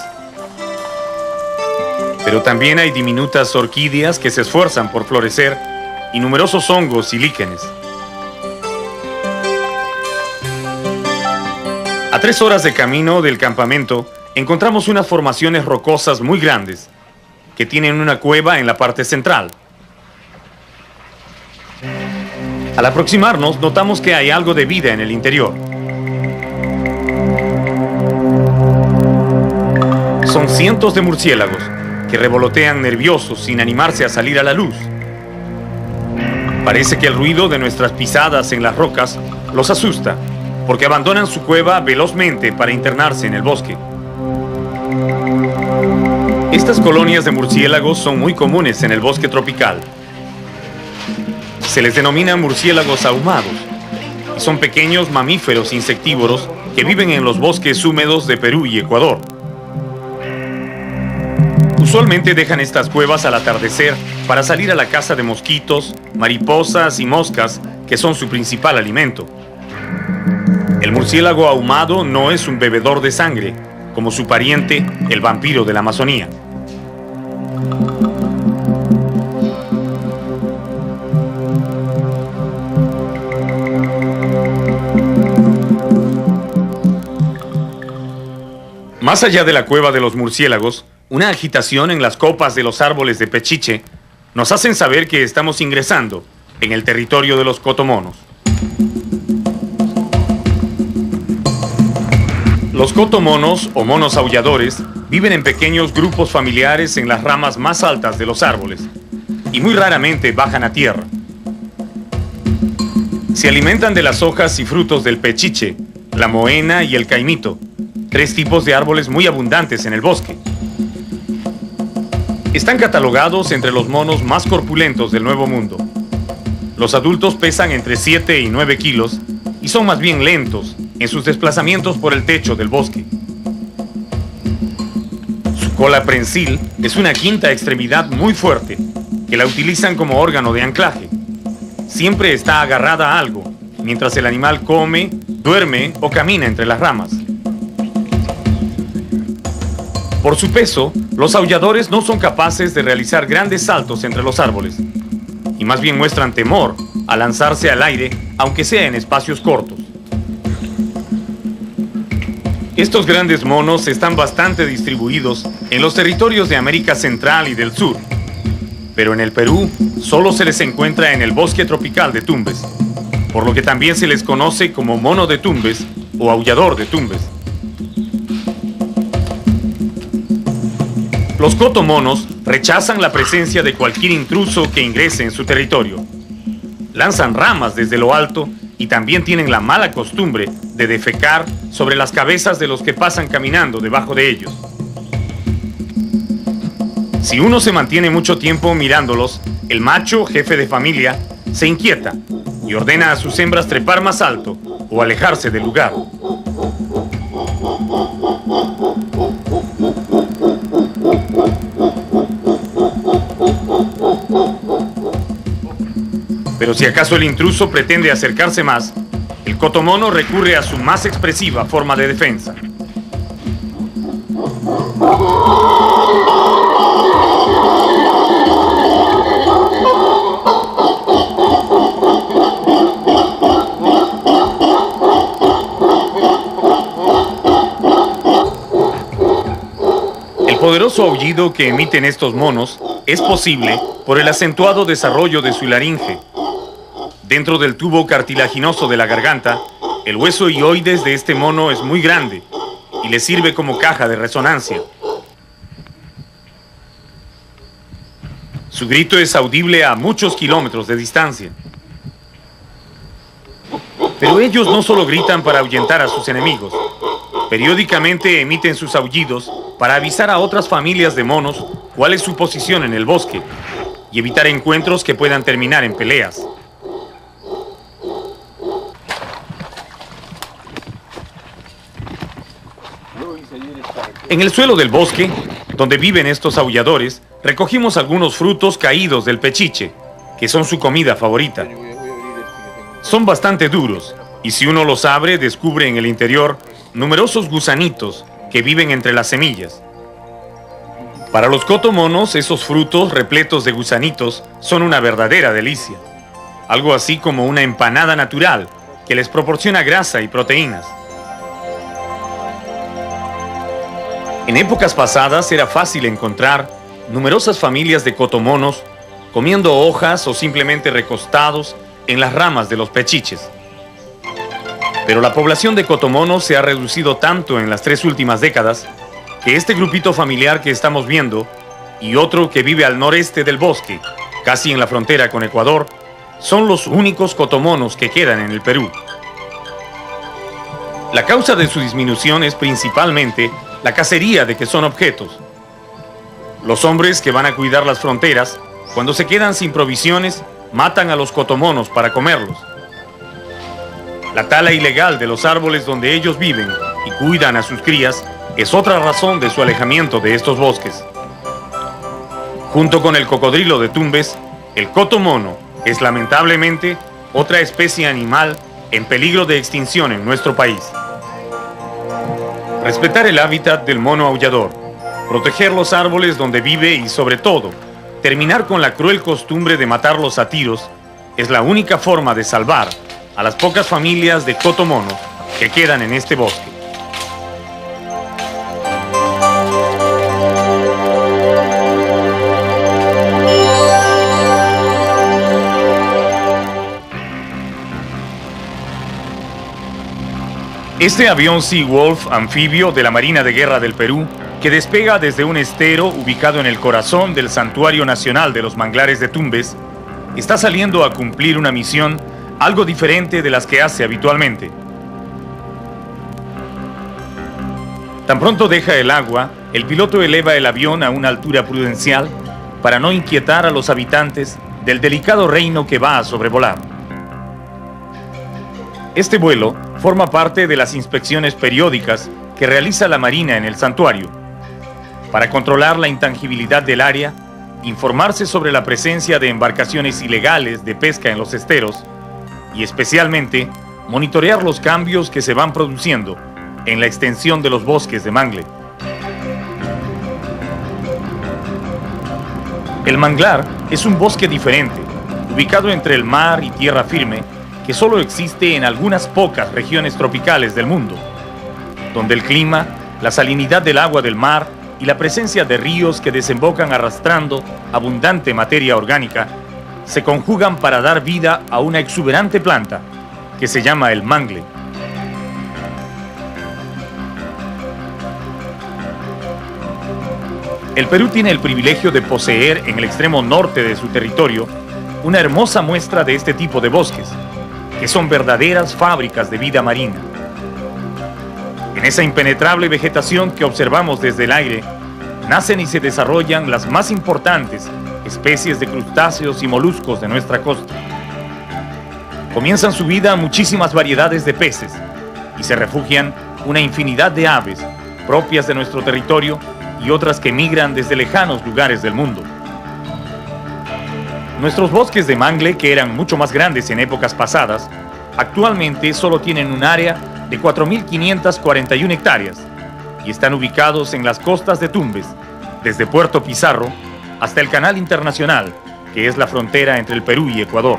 Pero también hay diminutas orquídeas que se esfuerzan por florecer y numerosos hongos y líquenes. A 3 horas de camino del campamento, encontramos unas formaciones rocosas muy grandes, que tienen una cueva en la parte central. Al aproximarnos, notamos que hay algo de vida en el interior. Son cientos de murciélagos que revolotean nerviosos sin animarse a salir a la luz. Parece que el ruido de nuestras pisadas en las rocas los asusta, porque abandonan su cueva velozmente para internarse en el bosque. Estas colonias de murciélagos son muy comunes en el bosque tropical. Se les denomina murciélagos ahumados y son pequeños mamíferos insectívoros que viven en los bosques húmedos de Perú y Ecuador. Usualmente dejan estas cuevas al atardecer para salir a la caza de mosquitos, mariposas y moscas, que son su principal alimento. El murciélago ahumado no es un bebedor de sangre, como su pariente, el vampiro de la Amazonía. Más allá de la cueva de los murciélagos, una agitación en las copas de los árboles de pechiche nos hacen saber que estamos ingresando en el territorio de los cotomonos. Los cotomonos, o monos aulladores, viven en pequeños grupos familiares en las ramas más altas de los árboles y muy raramente bajan a tierra. Se alimentan de las hojas y frutos del pechiche, la moena y el caimito, 3 tipos de árboles muy abundantes en el bosque. Están catalogados entre los monos más corpulentos del Nuevo Mundo. Los adultos pesan entre 7 y 9 kilos y son más bien lentos en sus desplazamientos por el techo del bosque. Su cola prensil es una quinta extremidad muy fuerte, que la utilizan como órgano de anclaje. Siempre está agarrada a algo, mientras el animal come, duerme o camina entre las ramas. Por su peso, los aulladores no son capaces de realizar grandes saltos entre los árboles, y más bien muestran temor a lanzarse al aire, aunque sea en espacios cortos. Estos grandes monos están bastante distribuidos en los territorios de América Central y del Sur, pero en el Perú solo se les encuentra en el bosque tropical de Tumbes, por lo que también se les conoce como mono de Tumbes o aullador de Tumbes. Los cotomonos rechazan la presencia de cualquier intruso que ingrese en su territorio. Lanzan ramas desde lo alto y también tienen la mala costumbre de defecar sobre las cabezas de los que pasan caminando debajo de ellos. Si uno se mantiene mucho tiempo mirándolos, el macho, jefe de familia, se inquieta y ordena a sus hembras trepar más alto o alejarse del lugar. Pero si acaso el intruso pretende acercarse más, el cotomono recurre a su más expresiva forma de defensa. El poderoso aullido que emiten estos monos es posible por el acentuado desarrollo de su laringe. Dentro del tubo cartilaginoso de la garganta, el hueso hioides de este mono es muy grande y le sirve como caja de resonancia. Su grito es audible a muchos kilómetros de distancia. Pero ellos no solo gritan para ahuyentar a sus enemigos, periódicamente emiten sus aullidos para avisar a otras familias de monos cuál es su posición en el bosque y evitar encuentros que puedan terminar en peleas. En el suelo del bosque, donde viven estos aulladores, recogimos algunos frutos caídos del pechiche, que son su comida favorita. Son bastante duros, y si uno los abre, descubre en el interior numerosos gusanitos que viven entre las semillas. Para los cotomonos, esos frutos repletos de gusanitos son una verdadera delicia. Algo así como una empanada natural que les proporciona grasa y proteínas. En épocas pasadas era fácil encontrar numerosas familias de cotomonos comiendo hojas o simplemente recostados en las ramas de los pechiches. Pero la población de cotomonos se ha reducido tanto en las 3 últimas décadas que este grupito familiar que estamos viendo y otro que vive al noreste del bosque, casi en la frontera con Ecuador, son los únicos cotomonos que quedan en el Perú. La causa de su disminución es principalmente la cacería de que son objetos. Los hombres que van a cuidar las fronteras, cuando se quedan sin provisiones, matan a los cotomonos para comerlos. La tala ilegal de los árboles donde ellos viven y cuidan a sus crías es otra razón de su alejamiento de estos bosques. Junto con el cocodrilo de Tumbes, el cotomono es lamentablemente otra especie animal en peligro de extinción en nuestro país. Respetar el hábitat del mono aullador, proteger los árboles donde vive y, sobre todo, terminar con la cruel costumbre de matarlos a tiros es la única forma de salvar a las pocas familias de cotomonos que quedan en este bosque. Este avión Seawolf anfibio de la Marina de Guerra del Perú, que despega desde un estero ubicado en el corazón del Santuario Nacional de los Manglares de Tumbes, está saliendo a cumplir una misión algo diferente de las que hace habitualmente. Tan pronto deja el agua, el piloto eleva el avión a una altura prudencial para no inquietar a los habitantes del delicado reino que va a sobrevolar. Este vuelo forma parte de las inspecciones periódicas que realiza la Marina en el santuario, para controlar la intangibilidad del área, informarse sobre la presencia de embarcaciones ilegales de pesca en los esteros y especialmente monitorear los cambios que se van produciendo en la extensión de los bosques de mangle. El manglar es un bosque diferente, ubicado entre el mar y tierra firme, que solo existe en algunas pocas regiones tropicales del mundo, donde el clima, la salinidad del agua del mar y la presencia de ríos que desembocan arrastrando abundante materia orgánica se conjugan para dar vida a una exuberante planta que se llama el mangle. El Perú tiene el privilegio de poseer en el extremo norte de su territorio una hermosa muestra de este tipo de bosques, que son verdaderas fábricas de vida marina. En esa impenetrable vegetación que observamos desde el aire, nacen y se desarrollan las más importantes especies de crustáceos y moluscos de nuestra costa. comienzan su vida muchísimas variedades de peces y se refugian una infinidad de aves propias de nuestro territorio y otras que migran desde lejanos lugares del mundo. Nuestros bosques de mangle, que eran mucho más grandes en épocas pasadas, actualmente solo tienen un área de 4.541 hectáreas y están ubicados en las costas de Tumbes, desde Puerto Pizarro hasta el Canal Internacional, que es la frontera entre el Perú y Ecuador.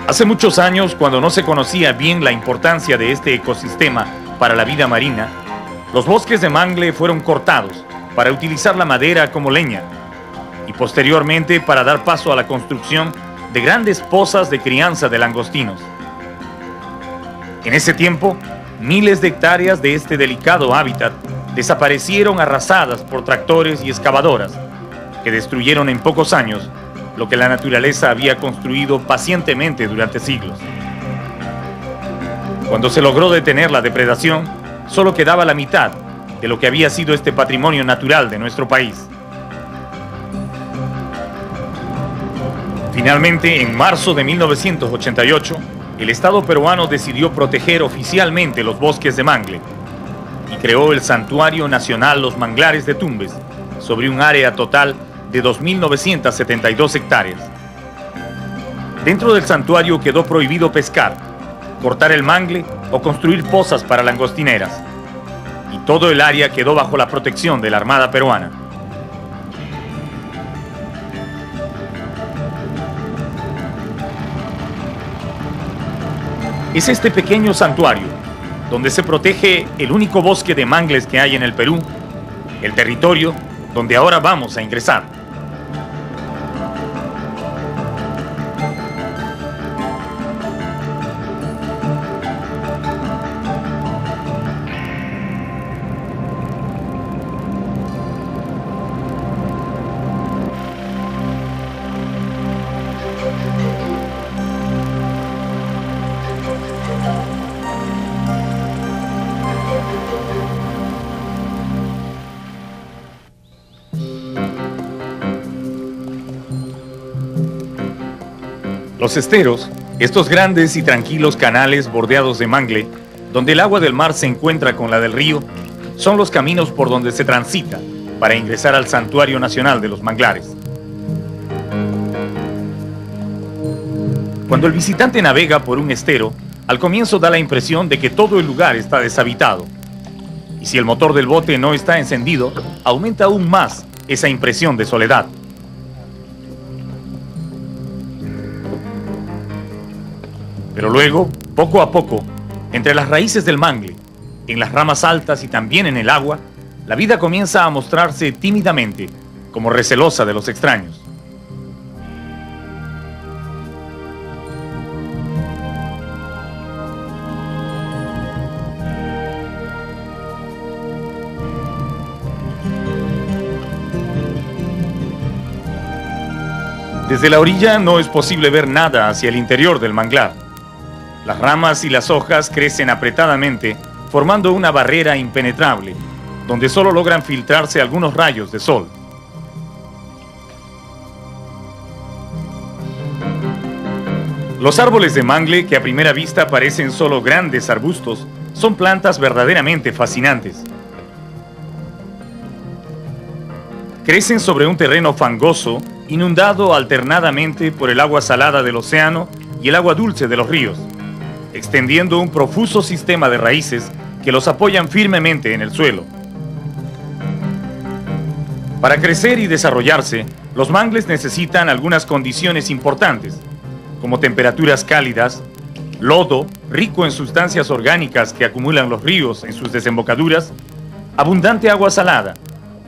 Hace muchos años, cuando no se conocía bien la importancia de este ecosistema para la vida marina, los bosques de mangle fueron cortados para utilizar la madera como leña y posteriormente para dar paso a la construcción de grandes pozas de crianza de langostinos. En ese tiempo, miles de hectáreas de este delicado hábitat desaparecieron arrasadas por tractores y excavadoras, que destruyeron en pocos años lo que la naturaleza había construido pacientemente durante siglos. Cuando se logró detener la depredación, solo quedaba la mitad de lo que había sido este patrimonio natural de nuestro país. Finalmente, en marzo de 1988, el Estado peruano decidió proteger oficialmente los bosques de mangle y creó el Santuario Nacional Los Manglares de Tumbes, sobre un área total de 2.972 hectáreas. Dentro del santuario quedó prohibido pescar, cortar el mangle o construir pozas para langostineras, y todo el área quedó bajo la protección de la Armada peruana. Es este pequeño santuario donde se protege el único bosque de mangles que hay en el Perú, el territorio donde ahora vamos a ingresar. Los esteros, estos grandes y tranquilos canales bordeados de mangle, donde el agua del mar se encuentra con la del río, son los caminos por donde se transita para ingresar al Santuario Nacional de los Manglares. Cuando el visitante navega por un estero, al comienzo da la impresión de que todo el lugar está deshabitado. Y si el motor del bote no está encendido, aumenta aún más esa impresión de soledad. Pero luego, poco a poco, entre las raíces del mangle, en las ramas altas y también en el agua, la vida comienza a mostrarse tímidamente, como recelosa de los extraños. Desde la orilla no es posible ver nada hacia el interior del manglar. Las ramas y las hojas crecen apretadamente, formando una barrera impenetrable, donde solo logran filtrarse algunos rayos de sol. Los árboles de mangle, que a primera vista parecen solo grandes arbustos, son plantas verdaderamente fascinantes. Crecen sobre un terreno fangoso, inundado alternadamente por el agua salada del océano y el agua dulce de los ríos, extendiendo un profuso sistema de raíces que los apoyan firmemente en el suelo. Para crecer y desarrollarse, los mangles necesitan algunas condiciones importantes, como temperaturas cálidas, lodo rico en sustancias orgánicas que acumulan los ríos en sus desembocaduras, abundante agua salada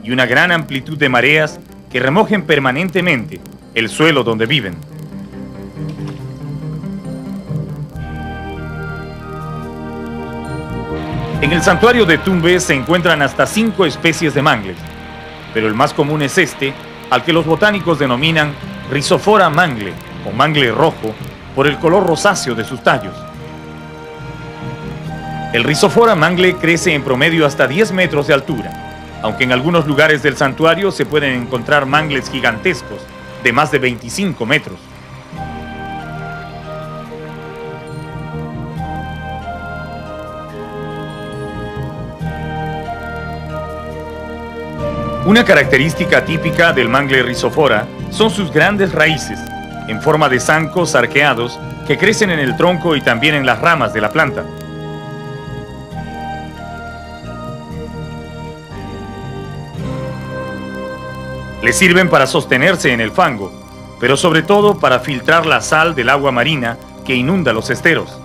y una gran amplitud de mareas que remojen permanentemente el suelo donde viven. En el santuario de Tumbes se encuentran hasta 5 especies de mangles, pero el más común es este, al que los botánicos denominan Rhizophyra mangle o mangle rojo, por el color rosáceo de sus tallos. El Rhizophyra mangle crece en promedio hasta 10 metros de altura, aunque en algunos lugares del santuario se pueden encontrar mangles gigantescos de más de 25 metros. Una característica típica del mangle Rhizophora son sus grandes raíces, en forma de zancos arqueados que crecen en el tronco y también en las ramas de la planta. Le sirven para sostenerse en el fango, pero sobre todo para filtrar la sal del agua marina que inunda los esteros.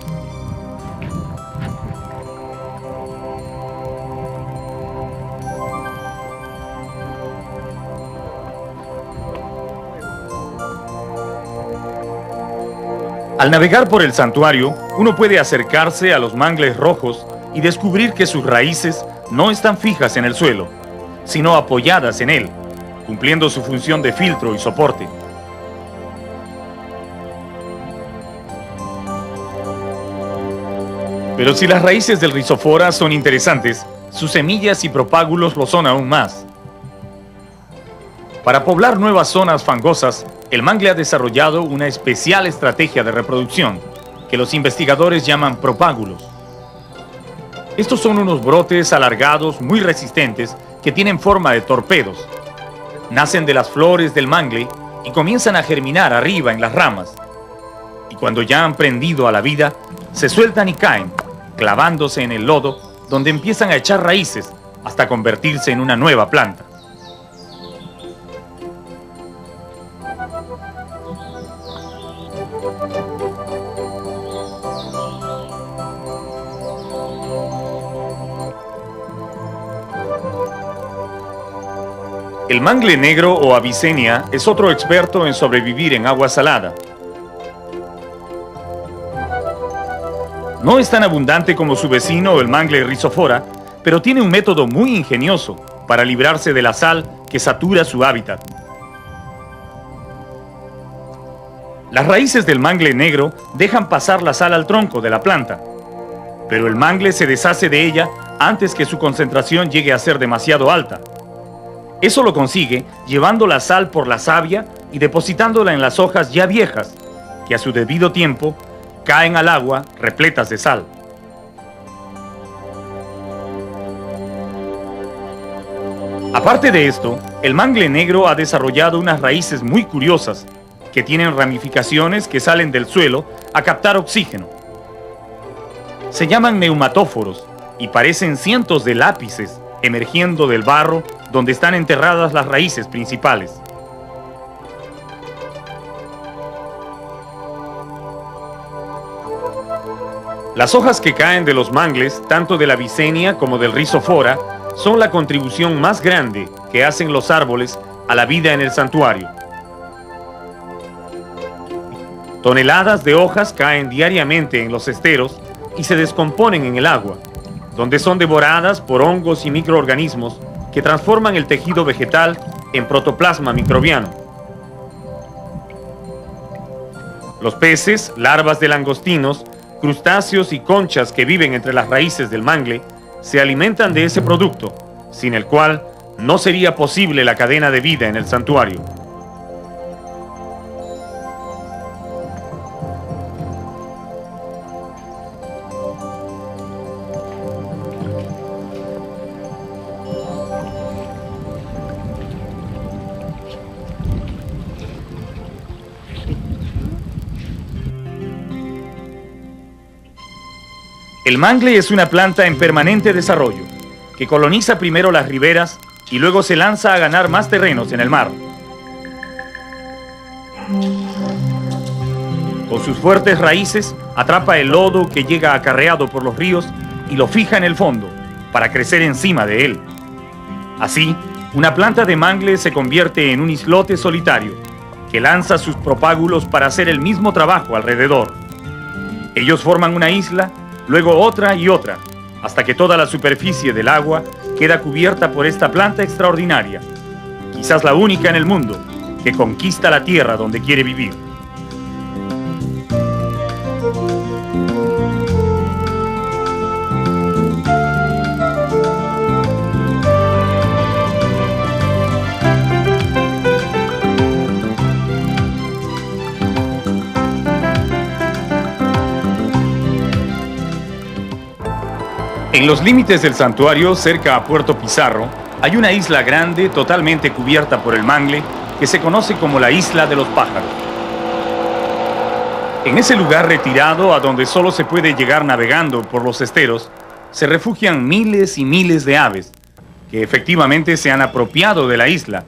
Al navegar por el santuario, uno puede acercarse a los mangles rojos y descubrir que sus raíces no están fijas en el suelo, sino apoyadas en él, cumpliendo su función de filtro y soporte. Pero si las raíces del Rhizophora son interesantes, sus semillas y propágulos lo son aún más. Para poblar nuevas zonas fangosas, el mangle ha desarrollado una especial estrategia de reproducción, que los investigadores llaman propágulos. Estos son unos brotes alargados muy resistentes que tienen forma de torpedos. Nacen de las flores del mangle y comienzan a germinar arriba en las ramas. Y cuando ya han prendido a la vida, se sueltan y caen, clavándose en el lodo, donde empiezan a echar raíces hasta convertirse en una nueva planta. El mangle negro o Avicennia es otro experto en sobrevivir en agua salada. No es tan abundante como su vecino el mangle Rhizophora, pero tiene un método muy ingenioso para librarse de la sal que satura su hábitat. Las raíces del mangle negro dejan pasar la sal al tronco de la planta, pero el mangle se deshace de ella antes que su concentración llegue a ser demasiado alta. Eso lo consigue llevando la sal por la savia y depositándola en las hojas ya viejas, que a su debido tiempo caen al agua repletas de sal. Aparte de esto, el mangle negro ha desarrollado unas raíces muy curiosas, que tienen ramificaciones que salen del suelo a captar oxígeno. Se llaman neumatóforos y parecen cientos de lápices emergiendo del barro donde están enterradas las raíces principales. Las hojas que caen de los mangles, tanto de la Avicennia como del Rhizophora, son la contribución más grande que hacen los árboles a la vida en el santuario. Toneladas de hojas caen diariamente en los esteros y se descomponen en el agua, donde son devoradas por hongos y microorganismos que transforman el tejido vegetal en protoplasma microbiano. Los peces, larvas de langostinos, crustáceos y conchas que viven entre las raíces del mangle se alimentan de ese producto, sin el cual no sería posible la cadena de vida en el santuario. El mangle es una planta en permanente desarrollo, que coloniza primero las riberas y luego se lanza a ganar más terrenos en el mar. Con sus fuertes raíces atrapa el lodo que llega acarreado por los ríos y lo fija en el fondo para crecer encima de él. Así, una planta de mangle se convierte en un islote solitario que lanza sus propágulos para hacer el mismo trabajo alrededor. Ellos forman una isla, luego otra y otra, hasta que toda la superficie del agua queda cubierta por esta planta extraordinaria, quizás la única en el mundo, que conquista la tierra donde quiere vivir. En los límites del santuario, cerca a Puerto Pizarro, hay una isla grande totalmente cubierta por el mangle que se conoce como la Isla de los Pájaros. En ese lugar retirado, a donde solo se puede llegar navegando por los esteros, se refugian miles y miles de aves que efectivamente se han apropiado de la isla,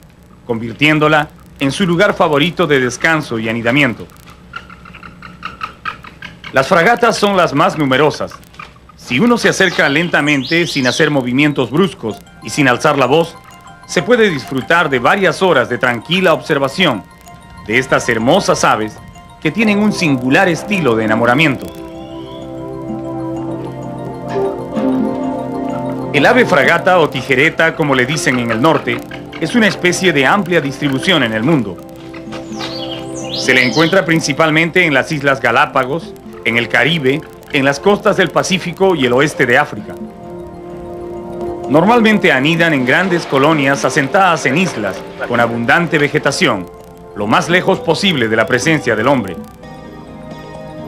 convirtiéndola en su lugar favorito de descanso y anidamiento. Las fragatas son las más numerosas. Si uno se acerca lentamente, sin hacer movimientos bruscos y sin alzar la voz, se puede disfrutar de varias horas de tranquila observación de estas hermosas aves que tienen un singular estilo de enamoramiento. El ave fragata o tijereta, como le dicen en el norte, es una especie de amplia distribución en el mundo. Se le encuentra principalmente en las Islas Galápagos, en el Caribe, en las costas del Pacífico y el oeste de África. Normalmente anidan en grandes colonias asentadas en islas con abundante vegetación, lo más lejos posible de la presencia del hombre.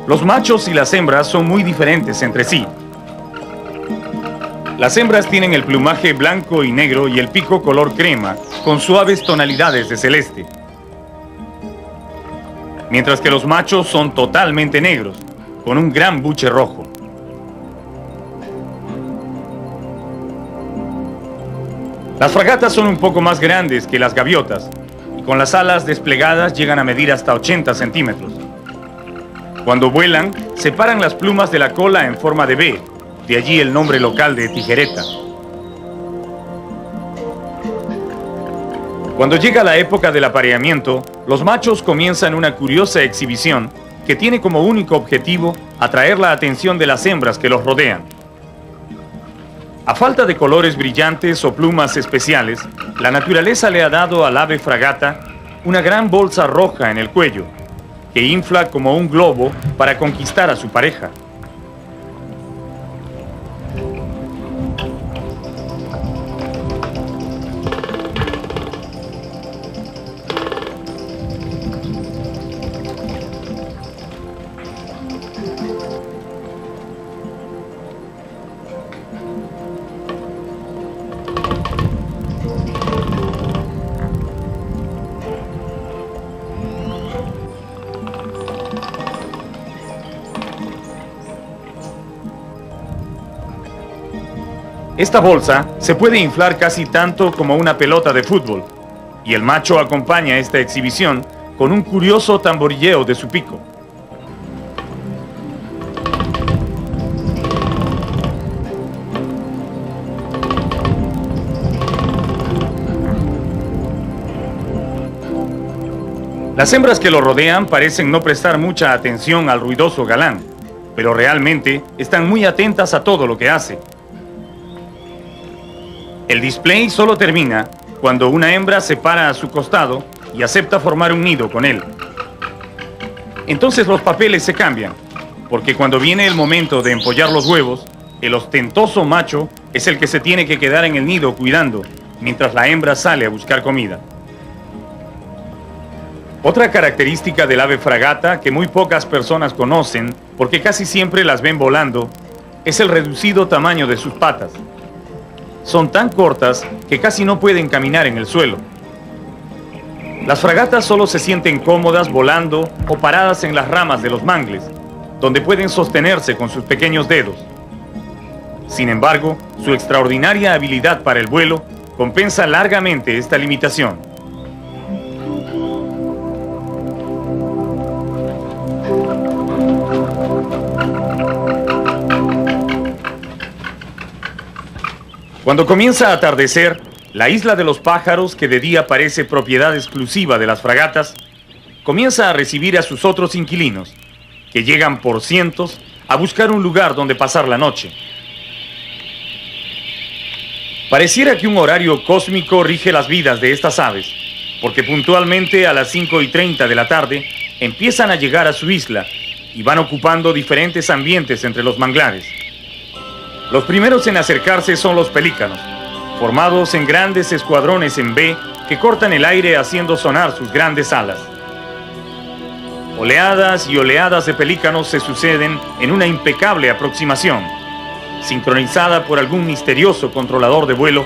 Los machos y las hembras son muy diferentes entre sí. Las hembras tienen el plumaje blanco y negro y el pico color crema, con suaves tonalidades de celeste. Mientras que los machos son totalmente negros, con un gran buche rojo. Las fragatas son un poco más grandes que las gaviotas, y con las alas desplegadas llegan a medir hasta 80 centímetros. Cuando vuelan, separan las plumas de la cola en forma de V, de allí el nombre local de tijereta. Cuando llega la época del apareamiento, los machos comienzan una curiosa exhibición que tiene como único objetivo atraer la atención de las hembras que los rodean. A falta de colores brillantes o plumas especiales, la naturaleza le ha dado al ave fragata una gran bolsa roja en el cuello, que infla como un globo para conquistar a su pareja. Esta bolsa se puede inflar casi tanto como una pelota de fútbol, y el macho acompaña esta exhibición con un curioso tamborilleo de su pico. Las hembras que lo rodean parecen no prestar mucha atención al ruidoso galán, pero realmente están muy atentas a todo lo que hace. El display solo termina cuando una hembra se para a su costado y acepta formar un nido con él. Entonces los papeles se cambian, porque cuando viene el momento de empollar los huevos, el ostentoso macho es el que se tiene que quedar en el nido cuidando, mientras la hembra sale a buscar comida. Otra característica del ave fragata que muy pocas personas conocen, porque casi siempre las ven volando, es el reducido tamaño de sus patas. Son tan cortas que casi no pueden caminar en el suelo. Las fragatas solo se sienten cómodas volando o paradas en las ramas de los mangles, donde pueden sostenerse con sus pequeños dedos. Sin embargo, su extraordinaria habilidad para el vuelo compensa largamente esta limitación. Cuando comienza a atardecer, la isla de los pájaros, que de día parece propiedad exclusiva de las fragatas, comienza a recibir a sus otros inquilinos, que llegan por cientos a buscar un lugar donde pasar la noche. Pareciera que un horario cósmico rige las vidas de estas aves, porque puntualmente a las 5:30 de la tarde empiezan a llegar a su isla y van ocupando diferentes ambientes entre los manglares. Los primeros en acercarse son los pelícanos, formados en grandes escuadrones en V que cortan el aire haciendo sonar sus grandes alas. Oleadas y oleadas de pelícanos se suceden en una impecable aproximación, sincronizada por algún misterioso controlador de vuelo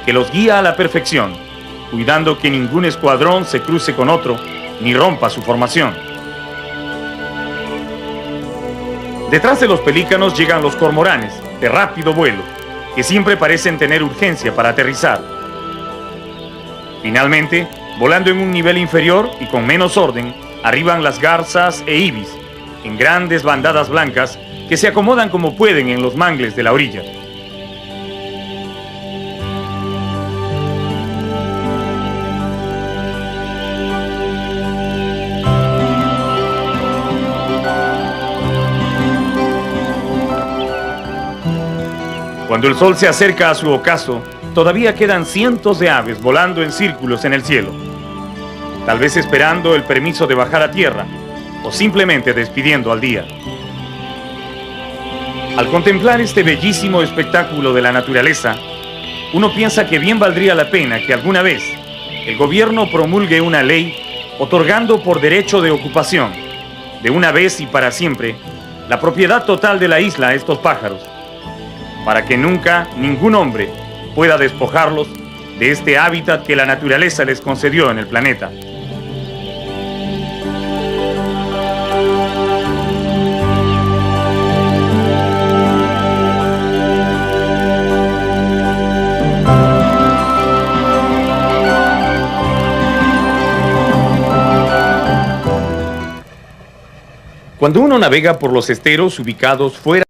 que los guía a la perfección, cuidando que ningún escuadrón se cruce con otro ni rompa su formación. Detrás de los pelícanos llegan los cormoranes, de rápido vuelo, que siempre parecen tener urgencia para aterrizar. Finalmente, volando en un nivel inferior y con menos orden, arriban las garzas e ibis, en grandes bandadas blancas que se acomodan como pueden en los mangles de la orilla. Cuando el sol se acerca a su ocaso, todavía quedan cientos de aves volando en círculos en el cielo, tal vez esperando el permiso de bajar a tierra o simplemente despidiendo al día. Al contemplar este bellísimo espectáculo de la naturaleza, uno piensa que bien valdría la pena que alguna vez el gobierno promulgue una ley otorgando por derecho de ocupación, de una vez y para siempre, la propiedad total de la isla a estos pájaros, para que nunca ningún hombre pueda despojarlos de este hábitat que la naturaleza les concedió en el planeta. Cuando uno navega por los esteros ubicados fuera